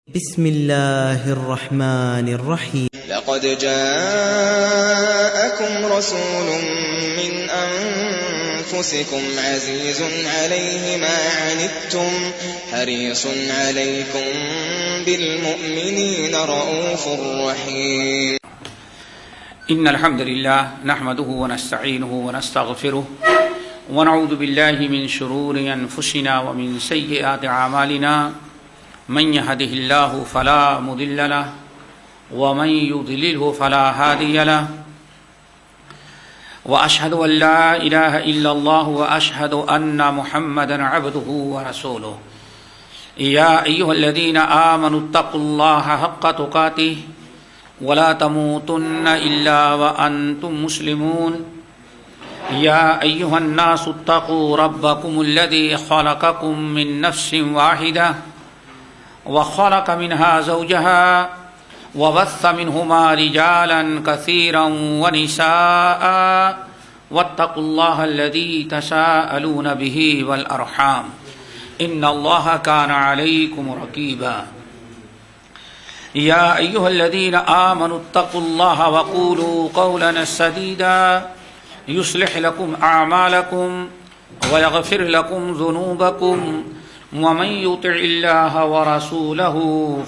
بسم الله الرحمن الرحيم. لقد جاءكم رسول من أنفسكم عزيز عليه ما عنتم حريص عليكم بالمؤمنين رؤوف رحيم. إن الحمد لله نحمده ونستعينه ونستغفره ونعوذ بالله من شرور أنفسنا ومن سيئات أعمالنا من يهده الله فلا مضل له ومن يضلله فلا هادي له وأشهد أن لا إله إلا الله وأشهد أن محمدا عبده ورسوله. يا أيها الذين آمنوا اتقوا الله حق تقاته ولا تموتن إلا وأنتم مسلمون. يا أيها الناس اتقوا ربكم الذي خلقكم من نفس واحدة وخلق منها زوجها وبث منهما رجالا كثيرا ونساء واتقوا الله الذي تساءلون به والأرحام إن الله كان عليكم رقيبا. يا أيها الذين آمنوا اتقوا الله وقولوا قولا سديدا يصلح لكم أعمالكم ويغفر لكم ذنوبكم ومن يطع الله ورسوله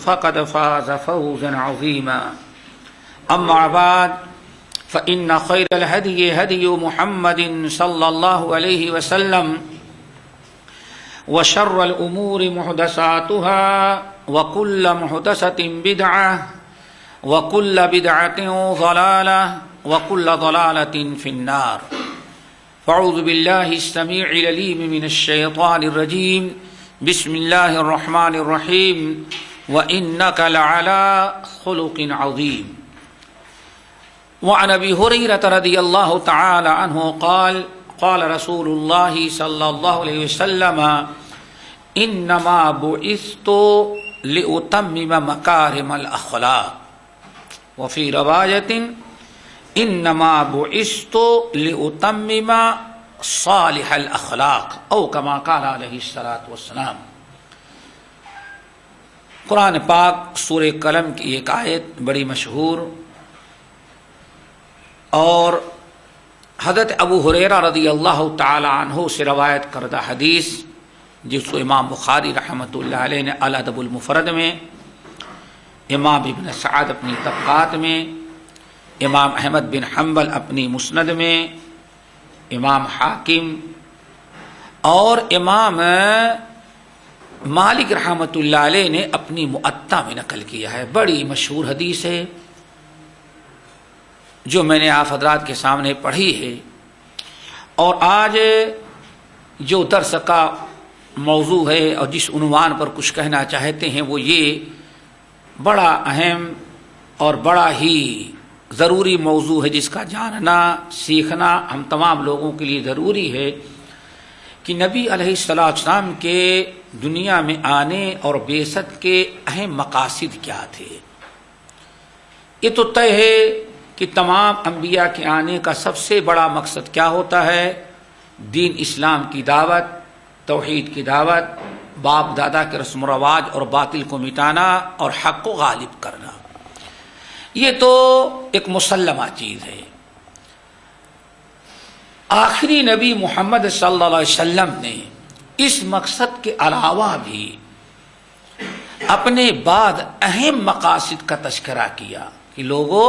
فقد فاز فوزا عظيما. أما بعد فإن خير الهدي هدي محمد صلى الله عليه وسلم وشر الأمور محدثاتها وكل محدثة بدعة وكل بدعة ضلالة وكل ضلالة في النار. فأعوذ بالله السميع العليم من الشيطان الرجيم. بسم الله الرحمن الرحيم. وإنك لعلى خلق عظيم. وعن أبي هريرة رضي الله تعالى عنه قال قال رسول الله صلى الله عليه وسلم إنما بعثت لأتمم مكارم الأخلاق. وفي رواية إنما بعثت لأتمم صالح الاخلاق او كما قال علیہ الصلوۃ والسلام. قرآن پاک سورہ قلم کی ایک آیت بڑی مشہور اور حضرت ابو ہریرہ رضی اللہ تعالی عنہ سے روایت کردہ حدیث جس کو امام بخاری رحمۃ اللہ علیہ نے الادب المفرد میں، امام ابن سعد اپنی طبقات میں، امام احمد بن حنبل اپنی مسند میں، امام حاکم اور امام مالک رحمۃ اللہ علیہ نے اپنی مؤطا میں نقل کیا ہے. بڑی مشہور حدیث ہے جو میں نے آپ حضرات کے سامنے پڑھی ہے. اور آج جو درس کا موضوع ہے اور جس عنوان پر کچھ کہنا چاہتے ہیں وہ یہ بڑا اہم اور بڑا ہی ضروری موضوع ہے جس کا جاننا سیکھنا ہم تمام لوگوں کے لیے ضروری ہے کہ نبی علیہ السلام کے دنیا میں آنے اور بعثت کے اہم مقاصد کیا تھے. یہ تو طے ہے کہ تمام انبیاء کے آنے کا سب سے بڑا مقصد کیا ہوتا ہے؟ دین اسلام کی دعوت، توحید کی دعوت، باپ دادا کے رسم و رواج اور باطل کو مٹانا اور حق کو غالب کرنا. یہ تو ایک مسلمہ چیز ہے. آخری نبی محمد صلی اللہ علیہ وسلم نے اس مقصد کے علاوہ بھی اپنے بعد اہم مقاصد کا تذکرہ کیا کہ لوگوں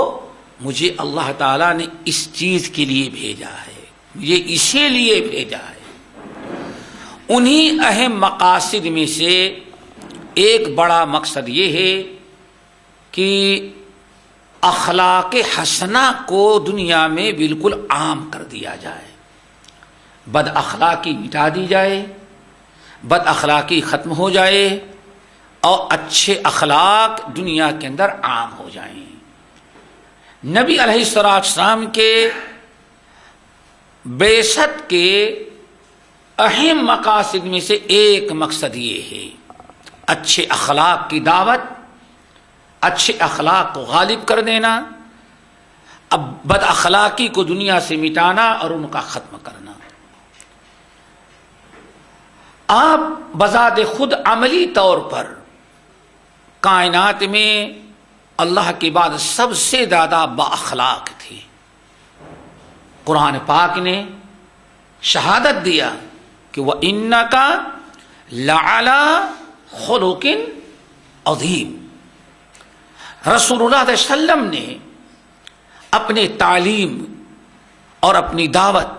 مجھے اللہ تعالیٰ نے اس چیز کے لیے بھیجا ہے، مجھے اسی لیے بھیجا ہے. انہی اہم مقاصد میں سے ایک بڑا مقصد یہ ہے کہ اخلاق حسنہ کو دنیا میں بالکل عام کر دیا جائے، بد اخلاقی مٹا دی جائے، بد اخلاقی ختم ہو جائے اور اچھے اخلاق دنیا کے اندر عام ہو جائیں. نبی علیہ السلام کے بعثت کے اہم مقاصد میں سے ایک مقصد یہ ہے اچھے اخلاق کی دعوت، اچھے اخلاق کو غالب کر دینا، اب بد اخلاقی کو دنیا سے مٹانا اور ان کا ختم کرنا. آپ بذات خود عملی طور پر کائنات میں اللہ کے بعد سب سے زیادہ با اخلاق تھی. قرآن پاک نے شہادت دیا کہ وَإِنَّكَ لَعَلَىٰ خُلُقٍ عَظِيمٍ. رسول اللہ صلی اللہ علیہ وسلم نے اپنے تعلیم اور اپنی دعوت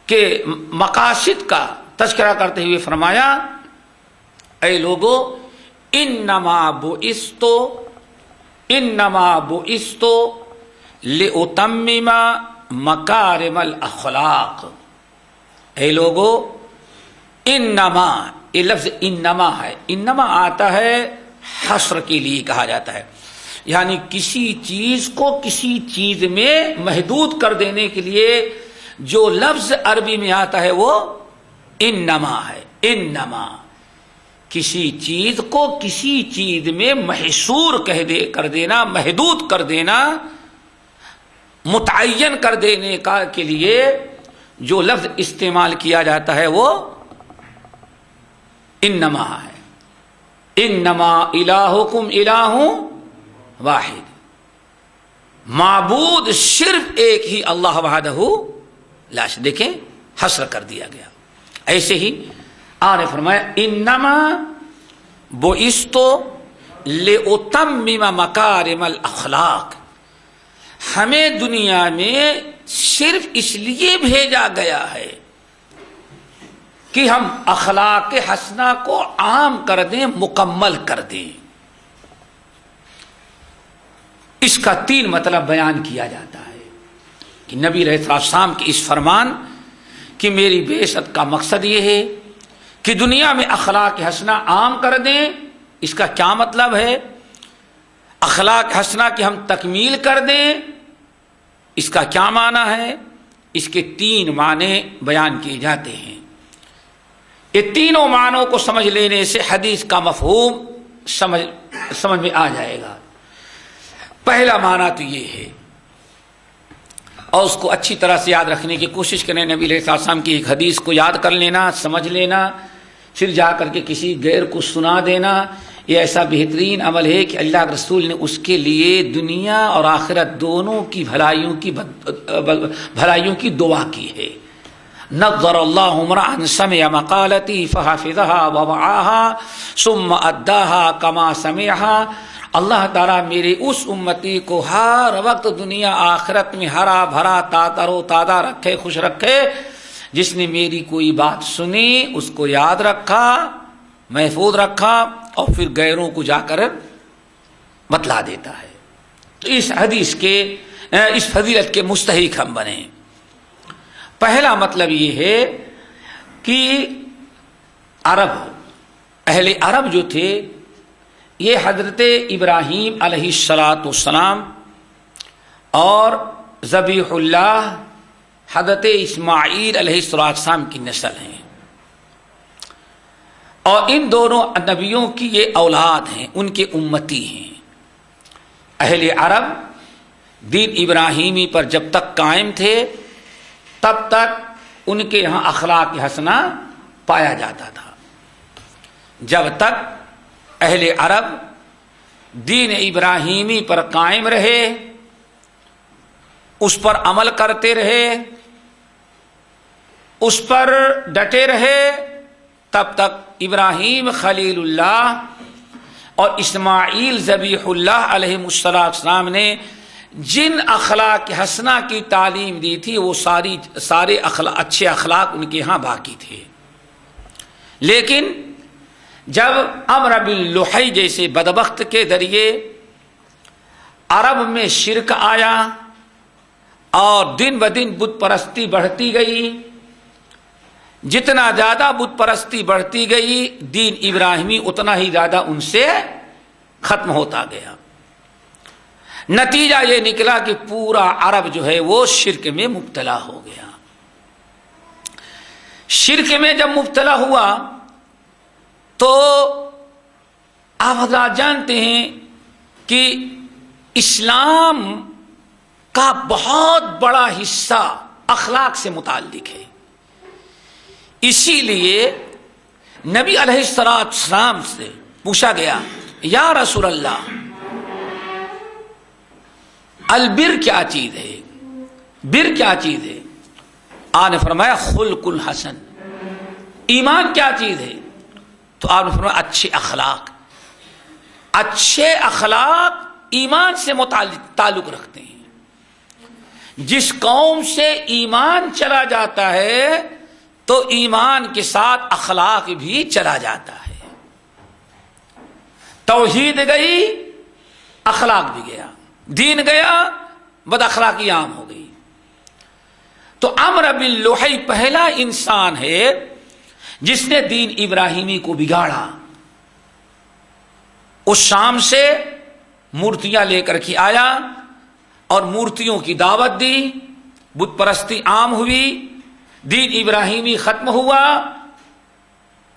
کے مقاصد کا تذکرہ کرتے ہوئے فرمایا اے لوگو انما بعثت لأتمم مکارم الاخلاق. اے لوگو انما، یہ لفظ انما ہے، انما آتا ہے حصر کے لیے کہا جاتا ہے، یعنی کسی چیز کو کسی چیز میں محدود کر دینے کے لیے جو لفظ عربی میں آتا ہے وہ انما ہے. انما کسی چیز کو کسی چیز میں محصور کر دینا، محدود کر دینا، متعین کر دینے کا کے لیے جو لفظ استعمال کیا جاتا ہے وہ انما ہے. انما الہکم الہ واحد، معبود صرف ایک ہی اللہ وحدہ لا شریک. دیکھیں حصر کر دیا گیا. ایسے ہی آپ نے فرمایا انما بعثت لأتمم مکارم الاخلاق. ہمیں دنیا میں صرف اس لیے بھیجا گیا ہے کہ ہم اخلاق حسنہ کو عام کر دیں، مکمل کر دیں. اس کا 3 مطلب بیان کیا جاتا ہے کہ نبی علیہ السلام کے اس فرمان کہ میری بعثت کا مقصد یہ ہے کہ دنیا میں اخلاق حسنہ عام کر دیں. اس کا کیا مطلب ہے؟ اخلاق حسنہ کی ہم تکمیل کر دیں، اس کا کیا معنی ہے؟ اس کے 3 معنی بیان کیے جاتے ہیں. یہ تینوں معنوں کو سمجھ لینے سے حدیث کا مفہوم سمجھ میں آ جائے گا. پہلا معنی تو یہ ہے، اور اس کو اچھی طرح سے یاد رکھنے کی کوشش کریں. نبی علیہ السلام کی ایک حدیث کو یاد کر لینا، سمجھ لینا، پھر جا کر کے کسی غیر کو سنا دینا، یہ ایسا بہترین عمل ہے کہ اللہ کے رسول نے اس کے لیے دنیا اور آخرت دونوں کی بھلائیوں کی دعا کی ہے. نظر اللہ امرأ سمع مقالتی فحفظها ووعاها ثم اداها كما سمعها. اللہ تعالیٰ میرے اس امتی کو ہر وقت دنیا آخرت میں ہرا بھرا تر و تازہ رکھے، خوش رکھے، جس نے میری کوئی بات سنی اس کو یاد رکھا، محفوظ رکھا اور پھر غیروں کو جا کر بتلا دیتا ہے. تو اس حدیث کے اس فضیلت کے مستحق ہم بنیں. پہلا مطلب یہ ہے کہ اہل عرب جو تھے یہ حضرت ابراہیم علیہ السلام اور ذبیح اللہ حضرت اسماعیل علیہ السلام کی نسل ہیں، اور ان دونوں نبیوں کی یہ اولاد ہیں، ان کے امتی ہیں. اہل عرب دین ابراہیمی پر جب تک قائم تھے تب تک ان کے یہاں اخلاق حسنہ پایا جاتا تھا. جب تک اہل عرب دین ابراہیمی پر قائم رہے، اس پر عمل کرتے رہے، اس پر ڈٹے رہے، تب تک ابراہیم خلیل اللہ اور اسماعیل ذبیح اللہ علیہ السلام نے جن اخلاق حسنہ کی تعلیم دی تھی وہ سارے اچھے اخلاق ان کے ہاں باقی تھے. لیکن جب امر باللحی جیسے بدبخت کے ذریعے عرب میں شرک آیا اور دن بدن بت پرستی بڑھتی گئی، جتنا زیادہ بت پرستی بڑھتی گئی دین ابراہیمی اتنا ہی زیادہ ان سے ختم ہوتا گیا. نتیجہ یہ نکلا کہ پورا عرب جو ہے وہ شرک میں مبتلا ہو گیا. شرک میں جب مبتلا ہوا تو آپ حضرات جانتے ہیں کہ اسلام کا بہت بڑا حصہ اخلاق سے متعلق ہے. اسی لیے نبی علیہ السلام سے پوچھا گیا یا رسول اللہ البر کیا چیز ہے، بر کیا چیز ہے؟ آپ نے فرمایا خلق الحسن، ایمان کیا چیز ہے؟ تو آپ نے فرمایا اچھے اخلاق۔ اچھے اخلاق ایمان سے تعلق رکھتے ہیں۔ جس قوم سے ایمان چلا جاتا ہے تو ایمان کے ساتھ اخلاق بھی چلا جاتا ہے۔ توحید گئی، اخلاق بھی گیا، دین گیا، بد اخلاقی عام ہو گئی۔ تو عمرو بن لحی پہلا انسان ہے جس نے دین ابراہیمی کو بگاڑا۔ اس شام سے مورتیاں لے کر کے آیا اور مورتیوں کی دعوت دی، بت پرستی عام ہوئی، دین ابراہیمی ختم ہوا۔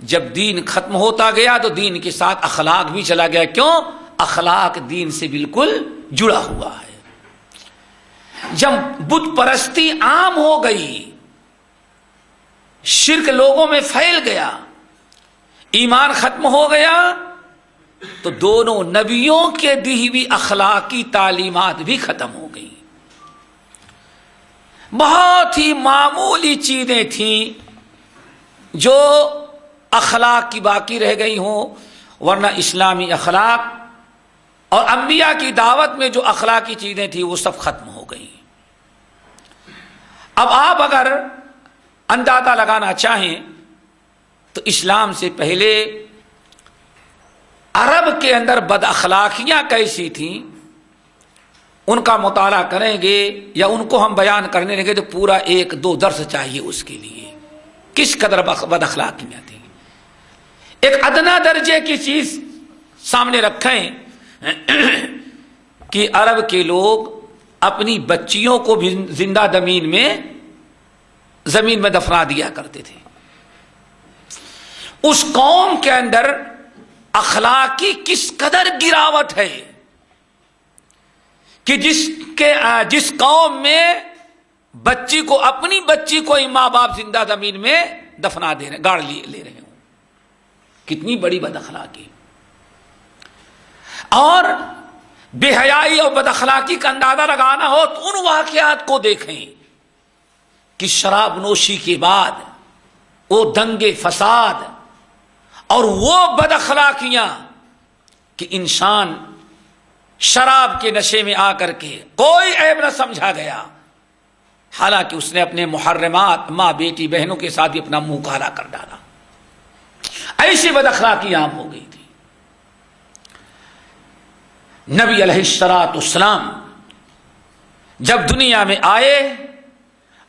جب دین ختم ہوتا گیا تو دین کے ساتھ اخلاق بھی چلا گیا۔ کیوں؟ اخلاق دین سے بالکل جڑا ہوا ہے۔ جب بت پرستی عام ہو گئی، شرک لوگوں میں پھیل گیا، ایمان ختم ہو گیا، تو دونوں نبیوں کے دی ہوئی اخلاقی تعلیمات بھی ختم ہو گئی۔ بہت ہی معمولی چیزیں تھیں جو اخلاق کی باقی رہ گئی ہوں، ورنہ اسلامی اخلاق اور انبیاء کی دعوت میں جو اخلاقی چیزیں تھیں وہ سب ختم ہو گئی۔ اب آپ اگر اندازہ لگانا چاہیں تو اسلام سے پہلے عرب کے اندر بد اخلاقیاں کیسی تھیں ان کا مطالعہ کریں گے یا ان کو ہم بیان کرنے لگے تو پورا 1-2 درس چاہیے اس کے لیے، کس قدر بد اخلاقیاں تھیں۔ ایک ادنا درجے کی چیز سامنے رکھیں کہ عرب کے لوگ اپنی بچیوں کو بھی زندہ زمین میں دفنا دیا کرتے تھے۔ اس قوم کے اندر اخلاقی کس قدر گراوٹ ہے کہ جس قوم میں اپنی بچی کو ماں باپ زندہ زمین میں دفنا دے رہے، گاڑ لے رہے ہوں، کتنی بڑی بد اخلاقی۔ اور بے حیائی اور بد اخلاقی کا اندازہ لگانا ہو تو ان واقعات کو دیکھیں کہ شراب نوشی کے بعد وہ دنگے فساد اور وہ بد اخلاقیاں کہ انسان شراب کے نشے میں آ کر کے کوئی عیب نہ سمجھا گیا، حالانکہ اس نے اپنے محرمات ماں بیٹی بہنوں کے ساتھ بھی اپنا منہ کالا کر ڈالا۔ ایسی بد اخلاقی عام ہو گئی تھی۔ نبی علیہ الصلوۃ والسلام جب دنیا میں آئے،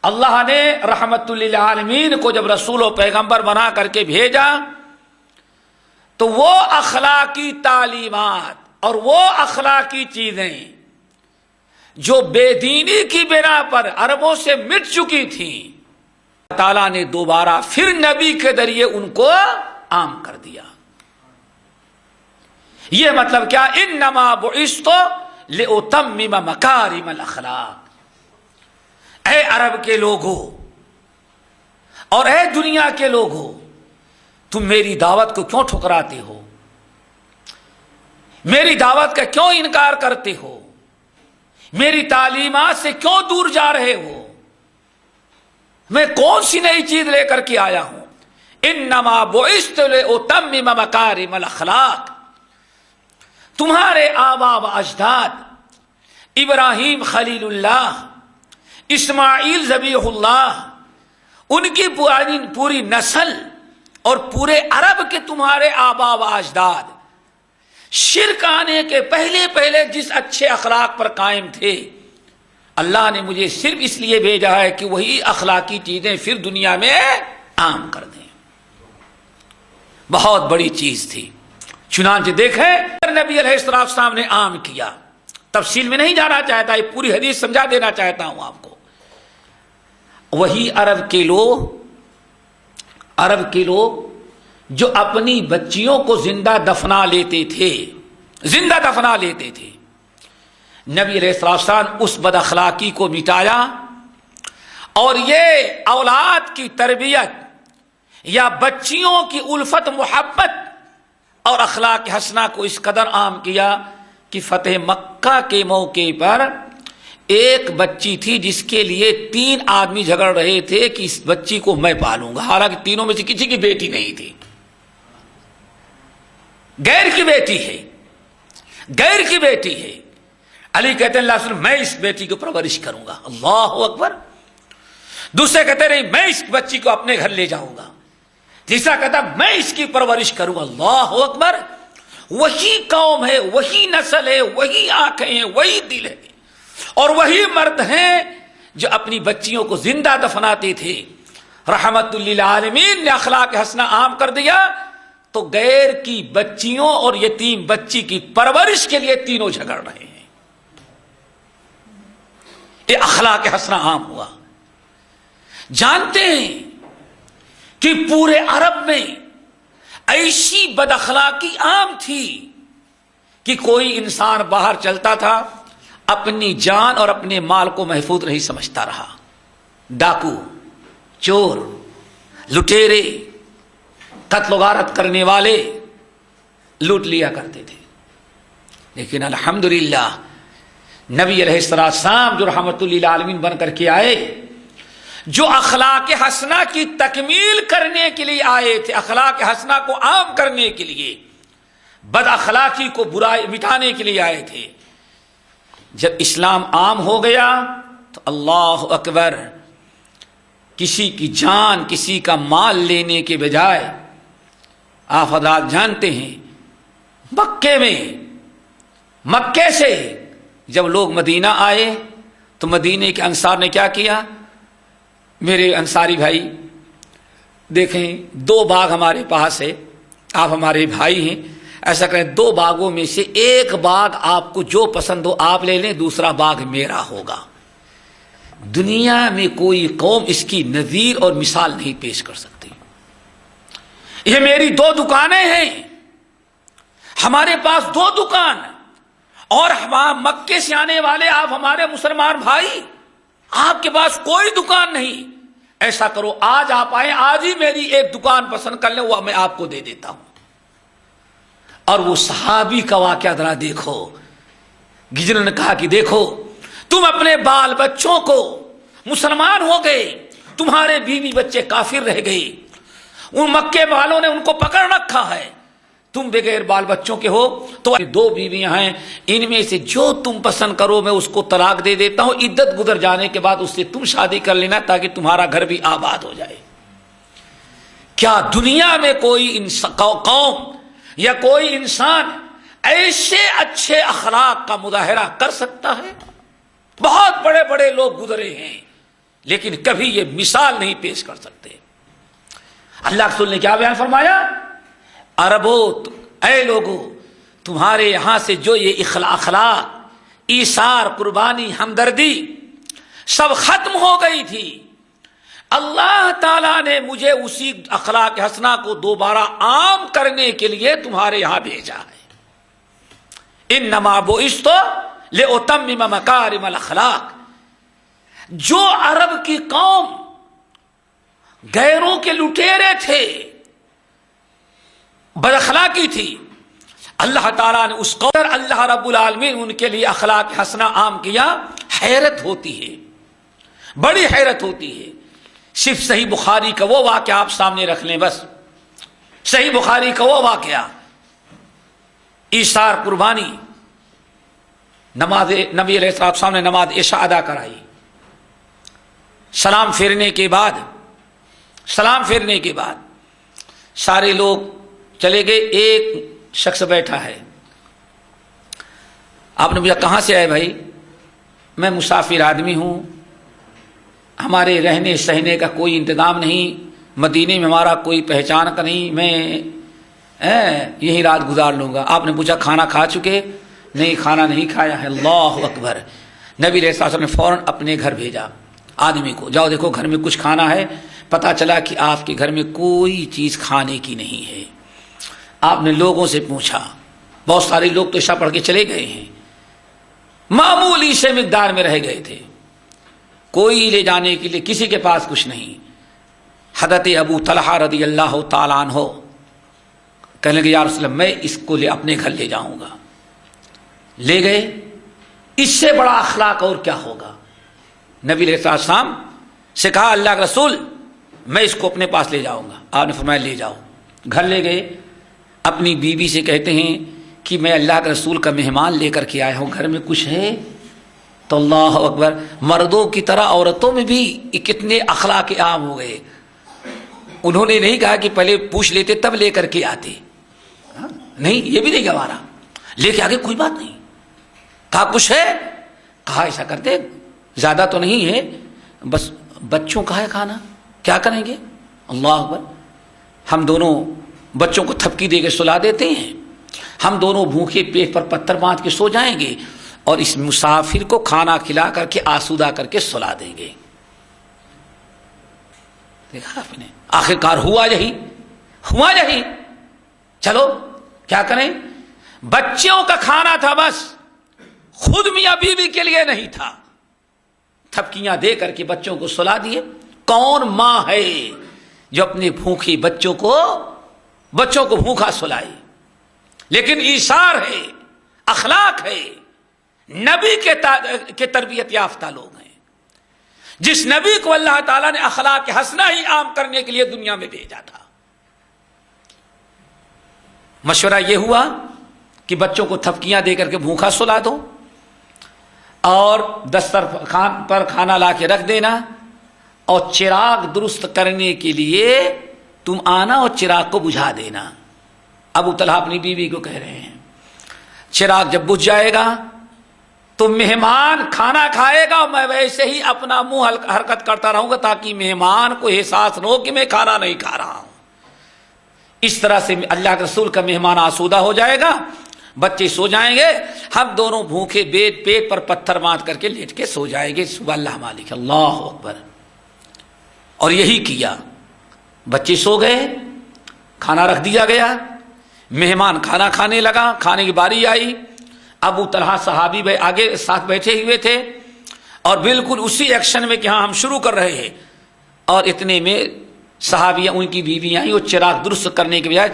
اللہ نے رحمت للعالمین کو جب رسول و پیغمبر بنا کر کے بھیجا تو وہ اخلاقی تعلیمات اور وہ اخلاقی چیزیں جو بے دینی کی بنا پر عربوں سے مٹ چکی تھیں، اللہ تعالیٰ نے دوبارہ پھر نبی کے ذریعے ان کو عام کر دیا۔ یہ مطلب کیا؟ انما بعثت لأتمم مکارم الاخلاق۔ اے عرب کے لوگوں اور اے دنیا کے لوگوں، تم میری دعوت کو کیوں ٹھکراتے ہو؟ میری دعوت کا کیوں انکار کرتے ہو؟ میری تعلیمات سے کیوں دور جا رہے ہو؟ میں کون سی نئی چیز لے کر کے آیا ہوں؟ انما بعثت لأتمم مکارم الاخلاق۔ تمہارے آبا و اجداد ابراہیم خلیل اللہ، اسماعیل ذبیح اللہ، ان کی پوری نسل اور پورے عرب کے تمہارے آبا و اجداد شرک آنے کے پہلے جس اچھے اخلاق پر قائم تھے، اللہ نے مجھے صرف اس لیے بھیجا ہے کہ وہی اخلاقی چیزیں پھر دنیا میں عام کر دیں۔ بہت بڑی چیز تھی۔ چنانچہ دیکھیں نبی علیہ السلام نے عام کیا۔ تفصیل میں نہیں جانا چاہتا، یہ پوری حدیث سمجھا دینا چاہتا ہوں آپ کو۔ وہی عرب کے لوگ جو اپنی بچیوں کو زندہ دفنا لیتے تھے، نبی علیہ السلام اس بد اخلاقی کو مٹایا اور یہ اولاد کی تربیت یا بچیوں کی الفت محبت اور اخلاق حسنہ کو اس قدر عام کیا کہ فتح مکہ کے موقع پر ایک بچی تھی جس کے لیے 3 آدمی جھگڑ رہے تھے کہ اس بچی کو میں پالوں گا، حالانکہ تینوں میں سے کسی کی بیٹی نہیں تھی، غیر کی بیٹی ہے، غیر کی بیٹی ہے۔ علی کہتے ہیں اللہ رسول میں اس بیٹی کو پرورش کروں گا، اللہ اکبر۔ دوسرے کہتے ہیں نہیں میں اس بچی کو اپنے گھر لے جاؤں گا، تیسرا کہتا میں اس کی پرورش کروں گا، اللہ اکبر۔ وہی قوم ہے، وہی نسل ہے، وہی آنکھیں ہیں، وہی دل ہے، اور وہی مرد ہیں جو اپنی بچیوں کو زندہ دفناتے تھے۔ رحمت للعالمین نے اخلاق حسنہ عام کر دیا تو غیر کی بچیوں اور یتیم بچی کی پرورش کے لیے تینوں جھگڑ رہے ہیں۔ یہ اخلاق حسنہ عام ہوا۔ جانتے ہیں کہ پورے عرب میں ایسی بد اخلاقی عام تھی کہ کوئی انسان باہر چلتا تھا اپنی جان اور اپنے مال کو محفوظ نہیں سمجھتا رہا۔ ڈاکو، چور، لٹیرے، قتل و غارت کرنے والے لوٹ لیا کرتے تھے، لیکن الحمدللہ نبی علیہ السلام جو رحمت للعالمین بن کر کے آئے، جو اخلاق حسنہ کی تکمیل کرنے کے لیے آئے تھے، اخلاق حسنہ کو عام کرنے کے لیے، بد اخلاقی کو برائی مٹانے کے لیے آئے تھے۔ جب اسلام عام ہو گیا تو اللہ اکبر، کسی کی جان کسی کا مال لینے کے بجائے، آپ حضرات جانتے ہیں مکے سے جب لوگ مدینہ آئے تو مدینے کے انصار نے کیا کیا؟ میرے انصاری بھائی دیکھیں 2 باغ ہمارے پاس ہے، آپ ہمارے بھائی ہیں، ایسا کریں 2 باغوں میں سے ایک باغ آپ کو جو پسند ہو آپ لے لیں، دوسرا باغ میرا ہوگا۔ دنیا میں کوئی قوم اس کی نظیر اور مثال نہیں پیش کر سکتی۔ یہ میری 2 دکانیں ہیں، ہمارے پاس 2 دکان، اور مکے سے آنے والے آپ ہمارے مسلمان بھائی، آپ کے پاس کوئی دکان نہیں، ایسا کرو آج آپ آئیں، آج ہی میری ایک دکان پسند کر لیں، وہ میں آپ کو دے دیتا ہوں۔ اور وہ صحابی کا واقعہ ذرا دیکھو، گجر نے کہا کہ دیکھو تم اپنے بال بچوں کو مسلمان ہو گئے، تمہارے بیوی بچے کافر رہ گئے، ان مکے والوں نے ان کو پکڑ رکھا ہے، تم بغیر بال بچوں کے ہو، تو 2 بیویاں ہیں، ان میں سے جو تم پسند کرو میں اس کو طلاق دے دیتا ہوں، عدت گزر جانے کے بعد اس سے تم شادی کر لینا تاکہ تمہارا گھر بھی آباد ہو جائے۔ کیا دنیا میں کوئی قوم یا کوئی انسان ایسے اچھے اخلاق کا مظاہرہ کر سکتا ہے؟ بہت بڑے بڑے لوگ گزرے ہیں لیکن کبھی یہ مثال نہیں پیش کر سکتے۔ اللہ رسول نے کیا بیان فرمایا؟ عربو، اے لوگو، تمہارے یہاں سے جو یہ اخلاق، ایثار، قربانی، ہمدردی سب ختم ہو گئی تھی، اللہ تعالیٰ نے مجھے اسی اخلاق حسنہ کو دوبارہ عام کرنے کے لیے تمہارے یہاں بھیجا ہے۔ انما بعثت لأتمم مکارم الاخلاق۔ جو عرب کی قوم غیروں کے لٹیرے تھے، بد اخلاقی تھی، اللہ تعالیٰ نے اس قوم پر اللہ رب العالمین ان کے لیے اخلاق حسنہ عام کیا۔ حیرت ہوتی ہے، بڑی حیرت ہوتی ہے۔ صرف صحیح بخاری کا وہ واقعہ آپ سامنے رکھ لیں، بس صحیح بخاری کا وہ واقعہ، ایثار، قربانی، نماز نبی علیہ السلام نے نماز عشاء ادا کرائی، سلام پھیرنے کے بعد سارے لوگ چلے گئے، ایک شخص بیٹھا ہے۔ آپ نے پوچھا کہاں سے آئے بھائی؟ میں مسافر آدمی ہوں، ہمارے رہنے سہنے کا کوئی انتظام نہیں، مدینے میں ہمارا کوئی پہچان کا نہیں، میں یہی رات گزار لوں گا۔ آپ نے پوچھا کھانا کھا چکے؟ نہیں، کھانا نہیں کھایا ہے۔ اللہ اکبر۔ نبی علیہ السلام نے فوراً اپنے گھر بھیجا آدمی کو، جاؤ دیکھو گھر میں کچھ کھانا ہے۔ پتہ چلا کہ آپ کے گھر میں کوئی چیز کھانے کی نہیں ہے۔ آپ نے لوگوں سے پوچھا، بہت سارے لوگ تو عشاء پڑھ کے چلے گئے ہیں، معمولی سے مقدار میں رہ گئے تھے، کوئی لے جانے کے لیے کسی کے پاس کچھ نہیں۔ حضرت ابو طلحہ رضی اللہ تعالیٰ عنہ کہنے لگے یا رسول اللہ میں اس کو اپنے گھر لے جاؤں گا. لے گئے. اس سے بڑا اخلاق اور کیا ہوگا. نبی علیہ السلام سے کہا اللہ کے رسول میں اس کو اپنے پاس لے جاؤں گا. آپ نے فرمایا لے جاؤ. گھر لے گئے. اپنی بیوی سے کہتے ہیں کہ میں اللہ کے رسول کا مہمان لے کر کے آیا ہوں, گھر میں کچھ ہے؟ تو اللہ اکبر, مردوں کی طرح عورتوں میں بھی کتنے اخلاق عام ہو گئے. انہوں نے نہیں کہا کہ پہلے پوچھ لیتے تب لے کر کے آتے, نہیں یہ بھی نہیں گوارا, لے کے آگے کوئی بات نہیں. کہا کچھ ہے؟ کہا ایسا کرتے زیادہ تو نہیں ہے, بس بچوں کا ہے کھانا, کیا کریں گے؟ اللہ اکبر. ہم دونوں بچوں کو تھپکی دے کے سلا دیتے ہیں, ہم دونوں بھوکے پیٹ پر پتھر باندھ کے سو جائیں گے اور اس مسافر کو کھانا کھلا کر کے آسودہ کر کے سلا دیں گے. دیکھا آپ نے, آخرکار ہوا یہی. چلو کیا کریں, بچوں کا کھانا تھا بس, خود میاں بیوی کے لیے نہیں تھا. تھپکیاں دے کر کے بچوں کو سلا دیے. کون ماں ہے جو اپنے بھوکے بچوں کو بھوکا سلائے؟ لیکن ایثار ہے, اخلاق ہے. نبی کے تربیت یافتہ لوگ ہیں, جس نبی کو اللہ تعالیٰ نے اخلاق حسنہ ہی عام کرنے کے لیے دنیا میں بھیجا تھا. مشورہ یہ ہوا کہ بچوں کو تھپکیاں دے کر کے بھوکا سلا دو اور دسترخوان پر کھانا لا کے رکھ دینا, اور چراغ درست کرنے کے لیے تم آنا اور چراغ کو بجھا دینا. ابو طلحہ اپنی بیوی کو کہہ رہے ہیں چراغ جب بجھ جائے گا تو مہمان کھانا کھائے گا اور میں ویسے ہی اپنا منہ حرکت کرتا رہوں گا تاکہ مہمان کو احساس نہ ہو کہ میں کھانا نہیں کھا رہا ہوں. اس طرح سے اللہ کے رسول کا مہمان آسودہ ہو جائے گا, بچے سو جائیں گے, ہم دونوں بھوکے پیٹ پر پتھر باندھ کر کے لیٹ کے سو جائیں گے. صبح اللہ مالک, اللہ اکبر. اور یہی کیا. بچے سو گئے, کھانا رکھ دیا گیا, مہمان کھانا کھانے لگا. کھانے کی باری آئی, ابو طلحہ صحابی آگے ساتھ بیٹھے ہوئے تھے اور بالکل اسی ایکشن میں کہ ہاں ہم شروع کر رہے ہیں, اور اتنے میں صحابیاں ان کی بیویاں آئیں, وہ چراغ درست کرنے کے بجائے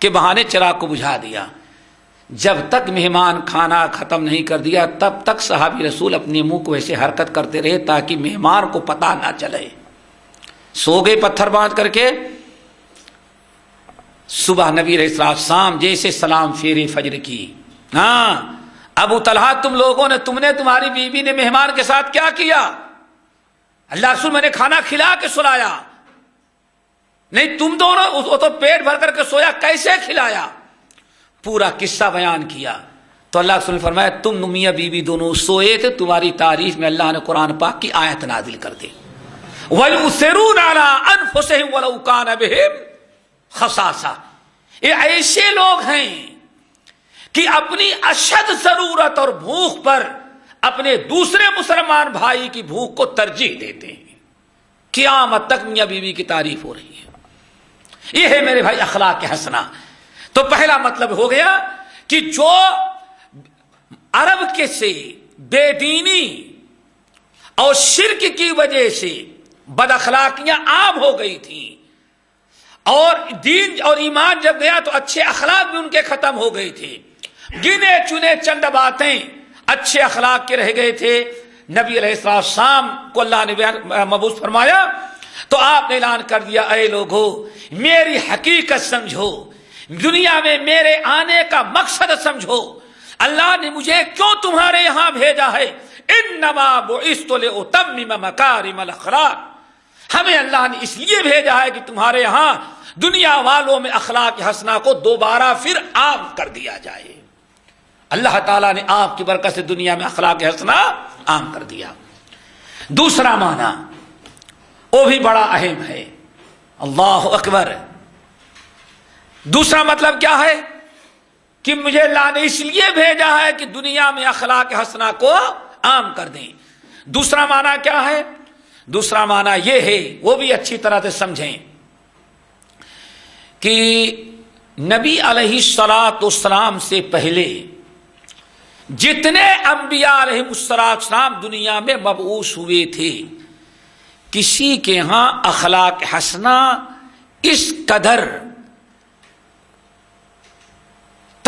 کے بہانے چراغ کو بجھا دیا. جب تک مہمان کھانا ختم نہیں کر دیا تب تک صحابی رسول اپنے منہ کو ایسے حرکت کرتے رہے تاکہ مہمان کو پتہ نہ چلے. سو گئے پتھر باندھ کر کے. صبح نبی علیہ السلام جیسے سلام پھیرے فجر کی, ہاں ابو طلحہ تم نے تمہاری بیوی نے مہمان کے ساتھ کیا کیا؟ اللہ رسول میں نے کھانا کھلا کے سلایا. نہیں تم دونوں, وہ تو پیٹ بھر کر کے سویا, کیسے کھلایا؟ پورا قصہ بیان کیا. تو اللہ رسول نے فرمایا تم میاں بیوی دونوں سوئے تھے, تمہاری تعریف میں اللہ نے قرآن پاک کی آیت نازل کر دی, وَيُؤْثِرُونَ عَلَىٰ أَنفُسِهِمْ وَلَوْ كَانَ بِهِمْ خَصَاصَةٌ. یہ ایسے لوگ ہیں کہ اپنی اشد ضرورت اور بھوک پر اپنے دوسرے مسلمان بھائی کی بھوک کو ترجیح دیتے ہیں. قیامت تک میاں بیوی کی تعریف ہو رہی ہے. یہ ہے میرے بھائی اخلاق حسنہ. تو پہلا مطلب ہو گیا کہ جو عرب کے سے بے دینی اور شرک کی وجہ سے بد اخلاقیاں عام ہو گئی تھیں, اور دین اور ایمان جب گیا تو اچھے اخلاق بھی ان کے ختم ہو گئے تھے. گنے چنے چند باتیں اچھے اخلاق کے رہ گئے تھے. نبی علیہ السلام کو اللہ نے مبعوث فرمایا تو آپ نے اعلان کر دیا, اے لوگو میری حقیقت سمجھو, دنیا میں میرے آنے کا مقصد سمجھو, اللہ نے مجھے کیوں تمہارے یہاں بھیجا ہے. انما بعثت لاتمم مکارم الاخلاق. ہمیں اللہ نے اس لیے بھیجا ہے کہ تمہارے یہاں دنیا والوں میں اخلاق حسنہ کو دوبارہ پھر عام کر دیا جائے. اللہ تعالیٰ نے آپ کی برکت سے دنیا میں اخلاق حسنہ عام کر دیا. دوسرا معنی وہ بھی بڑا اہم ہے, اللہ اکبر. دوسرا مطلب کیا ہے کہ مجھے اللہ نے اس لیے بھیجا ہے کہ دنیا میں اخلاق حسنہ کو عام کر دیں. دوسرا معنی کیا ہے؟ دوسرا معنی یہ ہے, وہ بھی اچھی طرح سے سمجھیں, کہ نبی علیہ الصلوۃ والسلام سے پہلے جتنے انبیاء علیہ السلام دنیا میں مبعوث ہوئے تھے, کسی کے ہاں اخلاق حسنہ اس قدر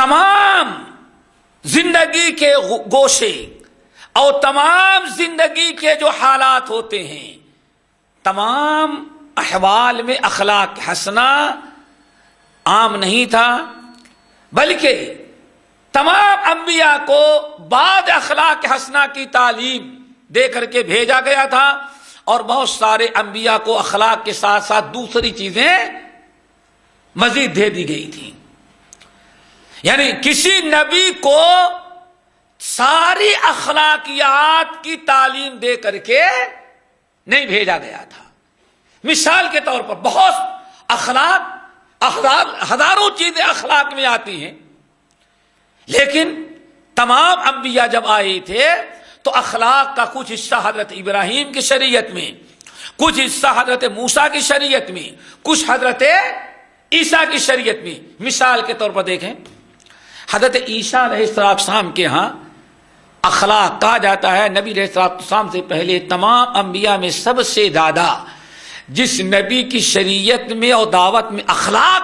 تمام زندگی کے گوشے اور تمام زندگی کے جو حالات ہوتے ہیں، تمام احوال میں اخلاق حسنہ عام نہیں تھا، بلکہ تمام انبیاء کو بعد اخلاق حسنہ کی تعلیم دے کر کے بھیجا گیا تھا، اور بہت سارے انبیاء کو اخلاق کے ساتھ ساتھ دوسری چیزیں مزید دے دی گئی تھیں. یعنی کسی نبی کو ساری اخلاقیات کی تعلیم دے کر کے نہیں بھیجا گیا تھا. مثال کے طور پر بہت اخلاق، ہزاروں چیزیں اخلاق میں آتی ہیں، لیکن تمام انبیاء جب آئے تھے تو اخلاق کا کچھ حصہ حضرت ابراہیم کی شریعت میں، کچھ حصہ حضرت موسیٰ کی شریعت میں، کچھ حضرت عیسیٰ کی شریعت میں. مثال کے طور پر دیکھیں، حضرت عیسیٰ علیہ السلام کے ہاں اخلاق کہا جاتا ہے نبی علیہ السلام سے پہلے تمام انبیاء میں سب سے زیادہ جس نبی کی شریعت میں اور دعوت میں اخلاق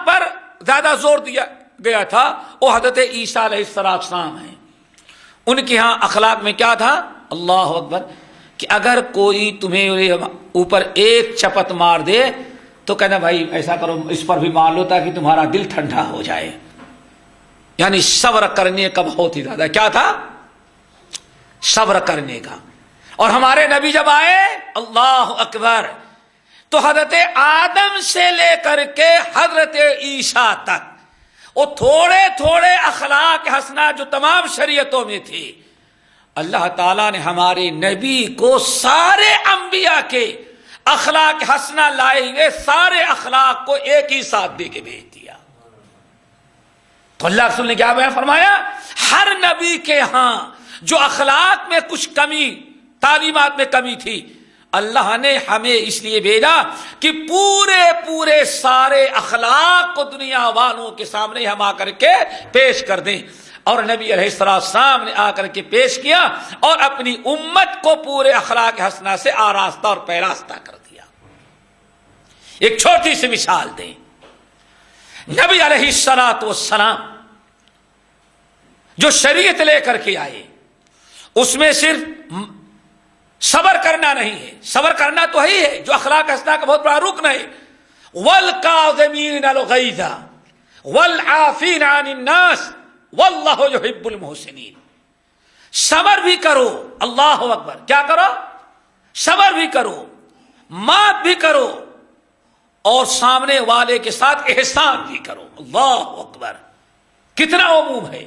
پر زیادہ زور دیا گیا تھا وہ حضرت عیسیٰ علیہ السلام ہیں. ان کے ہاں اخلاق میں کیا تھا؟ اللہ اکبر، کہ اگر کوئی تمہیں اوپر ایک چپت مار دے تو کہنا بھائی ایسا کرو اس پر بھی مار لو تاکہ تمہارا دل ٹھنڈا ہو جائے. یعنی صبر کرنے کا بہت ہی زیادہ کیا تھا؟ صبر کرنے کا. اور ہمارے نبی جب آئے اللہ اکبر تو حضرت آدم سے لے کر کے حضرت عیسیٰ تک وہ تھوڑے تھوڑے اخلاق حسنہ جو تمام شریعتوں میں تھے، اللہ تعالیٰ نے ہمارے نبی کو سارے انبیاء کے اخلاق حسنہ لائے ہوئے سارے اخلاق کو ایک ہی ساتھ دے کے بھیج دیا. تو اللہ رسول نے کیا بیان فرمایا؟ ہر نبی کے ہاں جو اخلاق میں کچھ کمی، تعلیمات میں کمی تھی، اللہ نے ہمیں اس لیے بھیجا کہ پورے سارے اخلاق کو دنیا والوں کے سامنے ہم آ کر کے پیش کر دیں. اور نبی علیہ السلام نے آ کر کے پیش کیا اور اپنی امت کو پورے اخلاق حسنہ سے آراستہ اور پیراستہ کر دیا. ایک چھوٹی سی مثال دیں، نبی علیہ السلام جو شریعت لے کر کے آئے اس میں صرف صبر کرنا نہیں ہے، صبر کرنا تو ہی ہے جو اخلاق حسنہ کا بہت بڑا رکن ہے. وَالْقَاظِمِينَ الْغَيْظَ وَالْعَافِينَ عَنِ النَّاسِ وَاللَّهُ يُحِبُّ الْمُحْسِنِينَ. صبر بھی کرو، اللہ اکبر، کیا کرو؟ صبر بھی کرو، معاف بھی کرو، اور سامنے والے کے ساتھ احسان بھی کرو. اللہ اکبر، کتنا عموم ہے.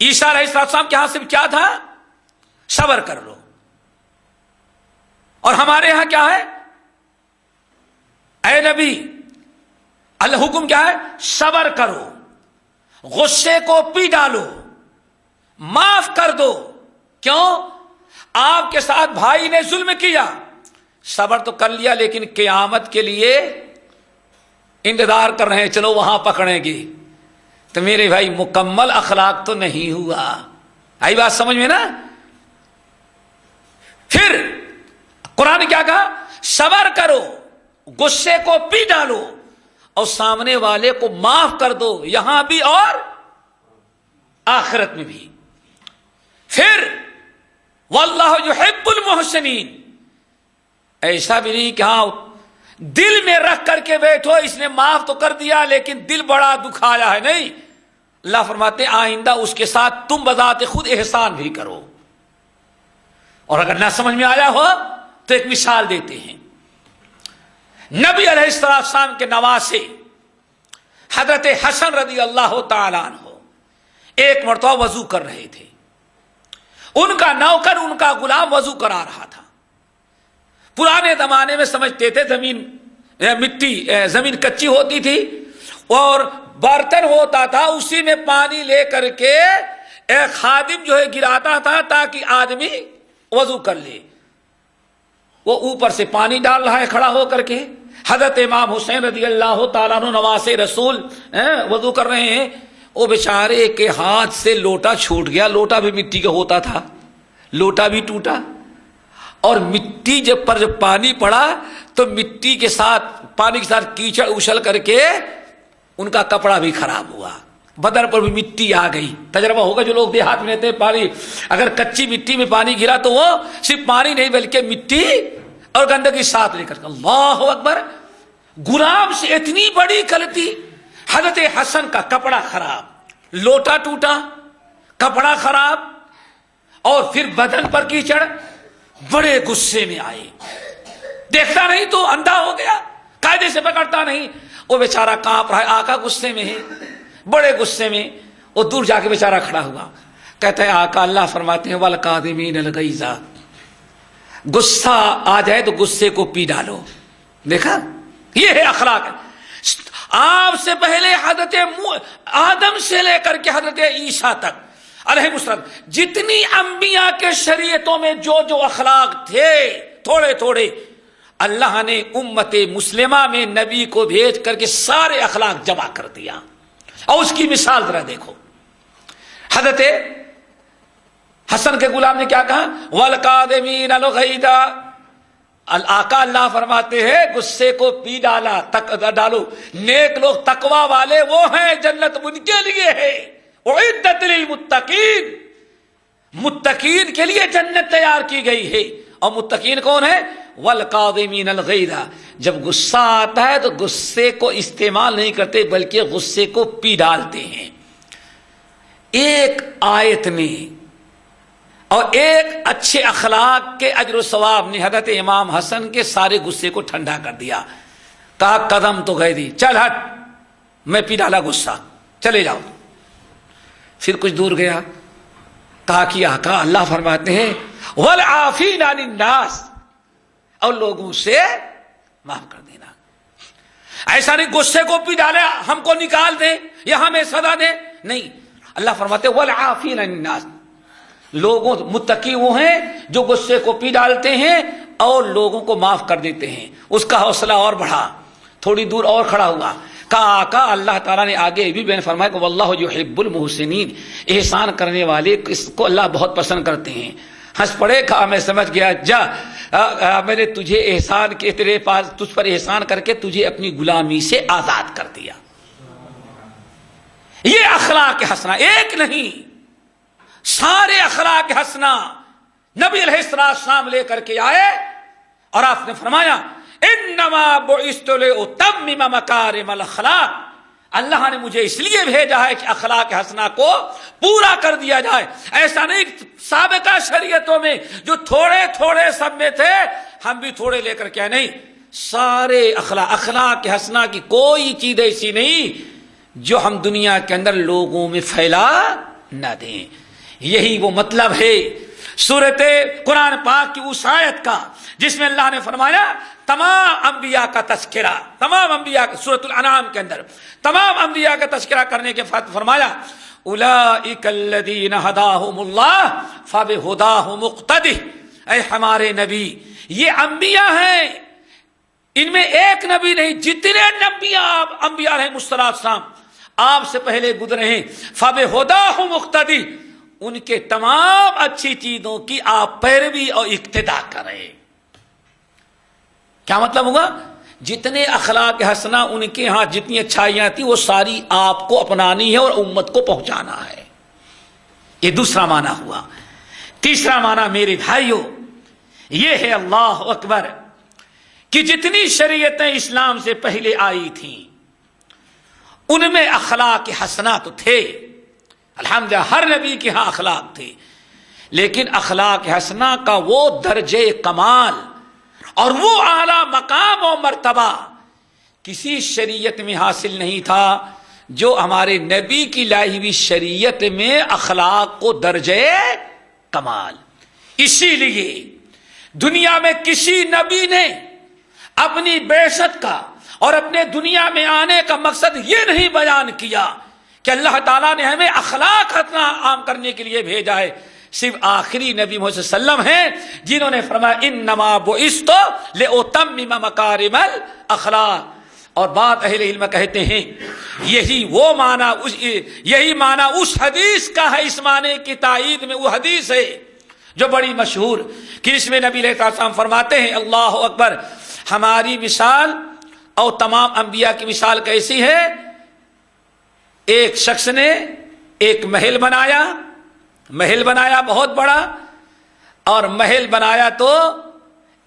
عیسیٰ علیہ السلام کے ہاں صرف کیا تھا؟ صبر کر لو. اور ہمارے ہاں کیا ہے؟ اے نبی، الحکم کیا ہے؟ صبر کرو، غصے کو پی ڈالو، معاف کر دو. کیوں؟ آپ کے ساتھ بھائی نے ظلم کیا، صبر تو کر لیا لیکن قیامت کے لیے انتظار کر رہے ہیں، چلو وہاں پکڑیں گے. تو میرے بھائی مکمل اخلاق تو نہیں ہوا. آئی بات سمجھ میں نا؟ پھر قرآن کیا کہا؟ صبر کرو، غصے کو پی ڈالو، اور سامنے والے کو معاف کر دو، یہاں بھی اور آخرت میں بھی. پھر واللہ یحب المحسنین، ایسا بھی نہیں کہ ہاں دل میں رکھ کر کے بیٹھو اس نے معاف تو کر دیا لیکن دل بڑا دکھایا ہے. نہیں، اللہ فرماتے آئندہ اس کے ساتھ تم بذات خود احسان بھی کرو. اور اگر نہ سمجھ میں آیا ہو تو ایک مثال دیتے ہیں. نبی علیہ السلام کے نواسے حضرت حسن رضی اللہ تعالیٰ عنہ ایک مرتبہ وضو کر رہے تھے. ان کا نوکر، ان کا غلام وضو کرا رہا تھا. پرانے زمانے میں سمجھتے تھے زمین کچی ہوتی تھی اور برتن ہوتا تھا، اسی میں پانی لے کر کے ایک خادم جو ہے گراتا تھا تاکہ آدمی وضو کر لے. وہ اوپر سے پانی ڈال رہا ہے کھڑا ہو کر کے. حضرت امام حسین رضی اللہ تعالیٰ عنہ نواسے رسول وضو کر رہے ہیں. وہ بیچارے کے ہاتھ سے لوٹا چھوٹ گیا. لوٹا بھی مٹی کا ہوتا تھا، لوٹا بھی ٹوٹا، اور مٹی جب پانی پڑا تو مٹی کے ساتھ پانی کے ساتھ کیچڑ اچھل کر کے ان کا کپڑا بھی خراب ہوا، بدن پر بھی مٹی آ گئی۔ تجربہ ہوگا جو لوگ دیہات میں رہتے ہیں، پانی اگر کچی مٹی میں پانی گرا تو وہ صرف پانی نہیں بلکہ مٹی اور گندگی ساتھ لے کر۔ اللہ اکبر، غلام سے اتنی بڑی غلطی۔ حضرت حسن کا کپڑا خراب، لوٹا ٹوٹا، کپڑا خراب، اور پھر بدن پر کیچڑ، بڑے غصے میں آئے۔ دیکھتا نہیں تو اندھا ہو گیا، قاعدے سے پکڑتا نہیں، وہ بیچارہ کانپ رہا ہے، آقا غصے میں ہے، بڑے غصے میں۔ وہ دور جا کے بیچارہ کھڑا ہوا، کہتا ہے آقا، اللہ فرماتے ہیں والکاظمین الغیظ، غصہ آ جائے تو غصے کو پی ڈالو۔ دیکھا، یہ ہے اخلاق۔ آپ سے پہلے حضرت آدم سے لے کر کے حضرت عیسیٰ تک علیہ السلام جتنی انبیاء کے شریعتوں میں جو جو اخلاق تھے، تھوڑے تھوڑے اللہ نے امت مسلمہ میں نبی کو بھیج کر کے سارے اخلاق جمع کر دیا۔ اور اس کی مثال ذرا دیکھو، حضرت حسن کے غلام نے کیا کہا؟ والکاظمین الغیظ، آقا اللہ فرماتے ہیں غصے کو پی ڈالو۔ نیک لوگ تقوی والے وہ ہیں، جنت ان کے لیے ہے، اعدت للمتقین، متقین کے لیے جنت تیار کی گئی ہے۔ اور متقین کون ہے؟ والکاظمین الغیظ، جب غصہ آتا ہے تو غصے کو استعمال نہیں کرتے بلکہ غصے کو پی ڈالتے ہیں۔ ایک آیت نے اور ایک اچھے اخلاق کے اجر و ثواب نے حضرت امام حسن کے سارے غصے کو ٹھنڈا کر دیا۔ کہا قدم تو گئے دی، چل ہٹ، میں پی ڈالا غصہ، چلے جاؤ۔ پھر کچھ دور گیا، کہا کہ آقا اللہ فرماتے ہیں والعافین عن الناس، اور لوگوں سے معاف کر دینا۔ ایسا نہیں غصے کو پی ڈالے ہم کو نکال دے یا ہمیں سزا دے، نہیں، اللہ فرماتے ہیں والعافین عن الناس، لوگوں متقی وہ ہیں جو غصے کو پی ڈالتے ہیں اور لوگوں کو معاف کر دیتے ہیں۔ اس کا حوصلہ اور بڑھا، تھوڑی دور اور کھڑا ہوا، کہا آقا اللہ تعالیٰ نے آگے بھی بیان فرمایا کہ واللہ یحب المحسنین، احسان کرنے والے اس کو اللہ بہت پسند کرتے ہیں۔ ہنس پڑے، کہا میں سمجھ گیا، جا میں نے تجھے احسان کے تیرے پاس تجھ پر احسان کر کے تجھے اپنی غلامی سے آزاد کر دیا۔ یہ اخلاق حسنہ ایک نہیں، سارے اخلاق حسنہ نبی علیہ السلام لے کر کے آئے، اور آپ نے فرمایا انما بعثت لاتمم مکارم الاخلاق، اللہ نے مجھے اس لیے بھیجا ہے کہ اخلاق حسنہ کو پورا کر دیا جائے۔ ایسا نہیں سابقہ شریعتوں میں جو تھوڑے تھوڑے سب میں تھے ہم بھی تھوڑے لے کر کے، نہیں، سارے اخلاق حسنہ کی کوئی چیز ایسی نہیں جو ہم دنیا کے اندر لوگوں میں پھیلا نہ دیں۔ یہی وہ مطلب ہے سورۃ قرآن پاک کی اس آیت کا جس میں اللہ نے فرمایا تمام انبیاء کا تذکرہ، تمام انبیاء کا، سورۃ الانعام کے اندر تمام انبیاء کا تذکرہ کرنے کے بعد فرمایا اولئک الذین ھداھم اللہ فبھداہ مقتدی، اے ہمارے نبی یہ انبیاء ہیں، ان میں ایک نبی نہیں، جتنے انبیاء علیہ السلام آپ سے پہلے گزرے ہیں، فبھداہ مقتدی، ان کے تمام اچھی چیزوں کی آپ پیروی اور اقتداء کریں۔ کیا مطلب ہوگا؟ جتنے اخلاق حسنہ ان کے ہاں جتنی اچھائیاں تھیں وہ ساری آپ کو اپنانی ہے اور امت کو پہنچانا ہے۔ یہ دوسرا معنی ہوا۔ تیسرا معنی میرے بھائیوں یہ ہے اللہ اکبر کہ جتنی شریعتیں اسلام سے پہلے آئی تھیں ان میں اخلاق حسنہ تو تھے، الحمدللہ ہر نبی کے ہاں اخلاق تھے، لیکن اخلاق حسنہ کا وہ درجے کمال اور وہ اعلیٰ مقام و مرتبہ کسی شریعت میں حاصل نہیں تھا جو ہمارے نبی کی لائی ہوئی شریعت میں اخلاق کو درجے کمال۔ اسی لیے دنیا میں کسی نبی نے اپنی بعثت کا اور اپنے دنیا میں آنے کا مقصد یہ نہیں بیان کیا کہ اللہ تعالیٰ نے ہمیں اخلاق حسنہ عام کرنے کے لیے بھیجا ہے، صرف آخری نبی محمد صلی اللہ علیہ وسلم ہیں جنہوں نے فرمایا انما بعثت لاتمم مکارم الاخلاق۔ اور بات اہل علم کہتے ہیں یہی معنی اس حدیث کا ہے، اس معنی کی تائید میں وہ حدیث ہے جو بڑی مشہور کہ اس میں نبی علیہ السلام فرماتے ہیں اللہ اکبر، ہماری مثال اور تمام انبیاء کی مثال کیسی ہے؟ ایک شخص نے ایک محل بنایا بہت بڑا، اور محل بنایا تو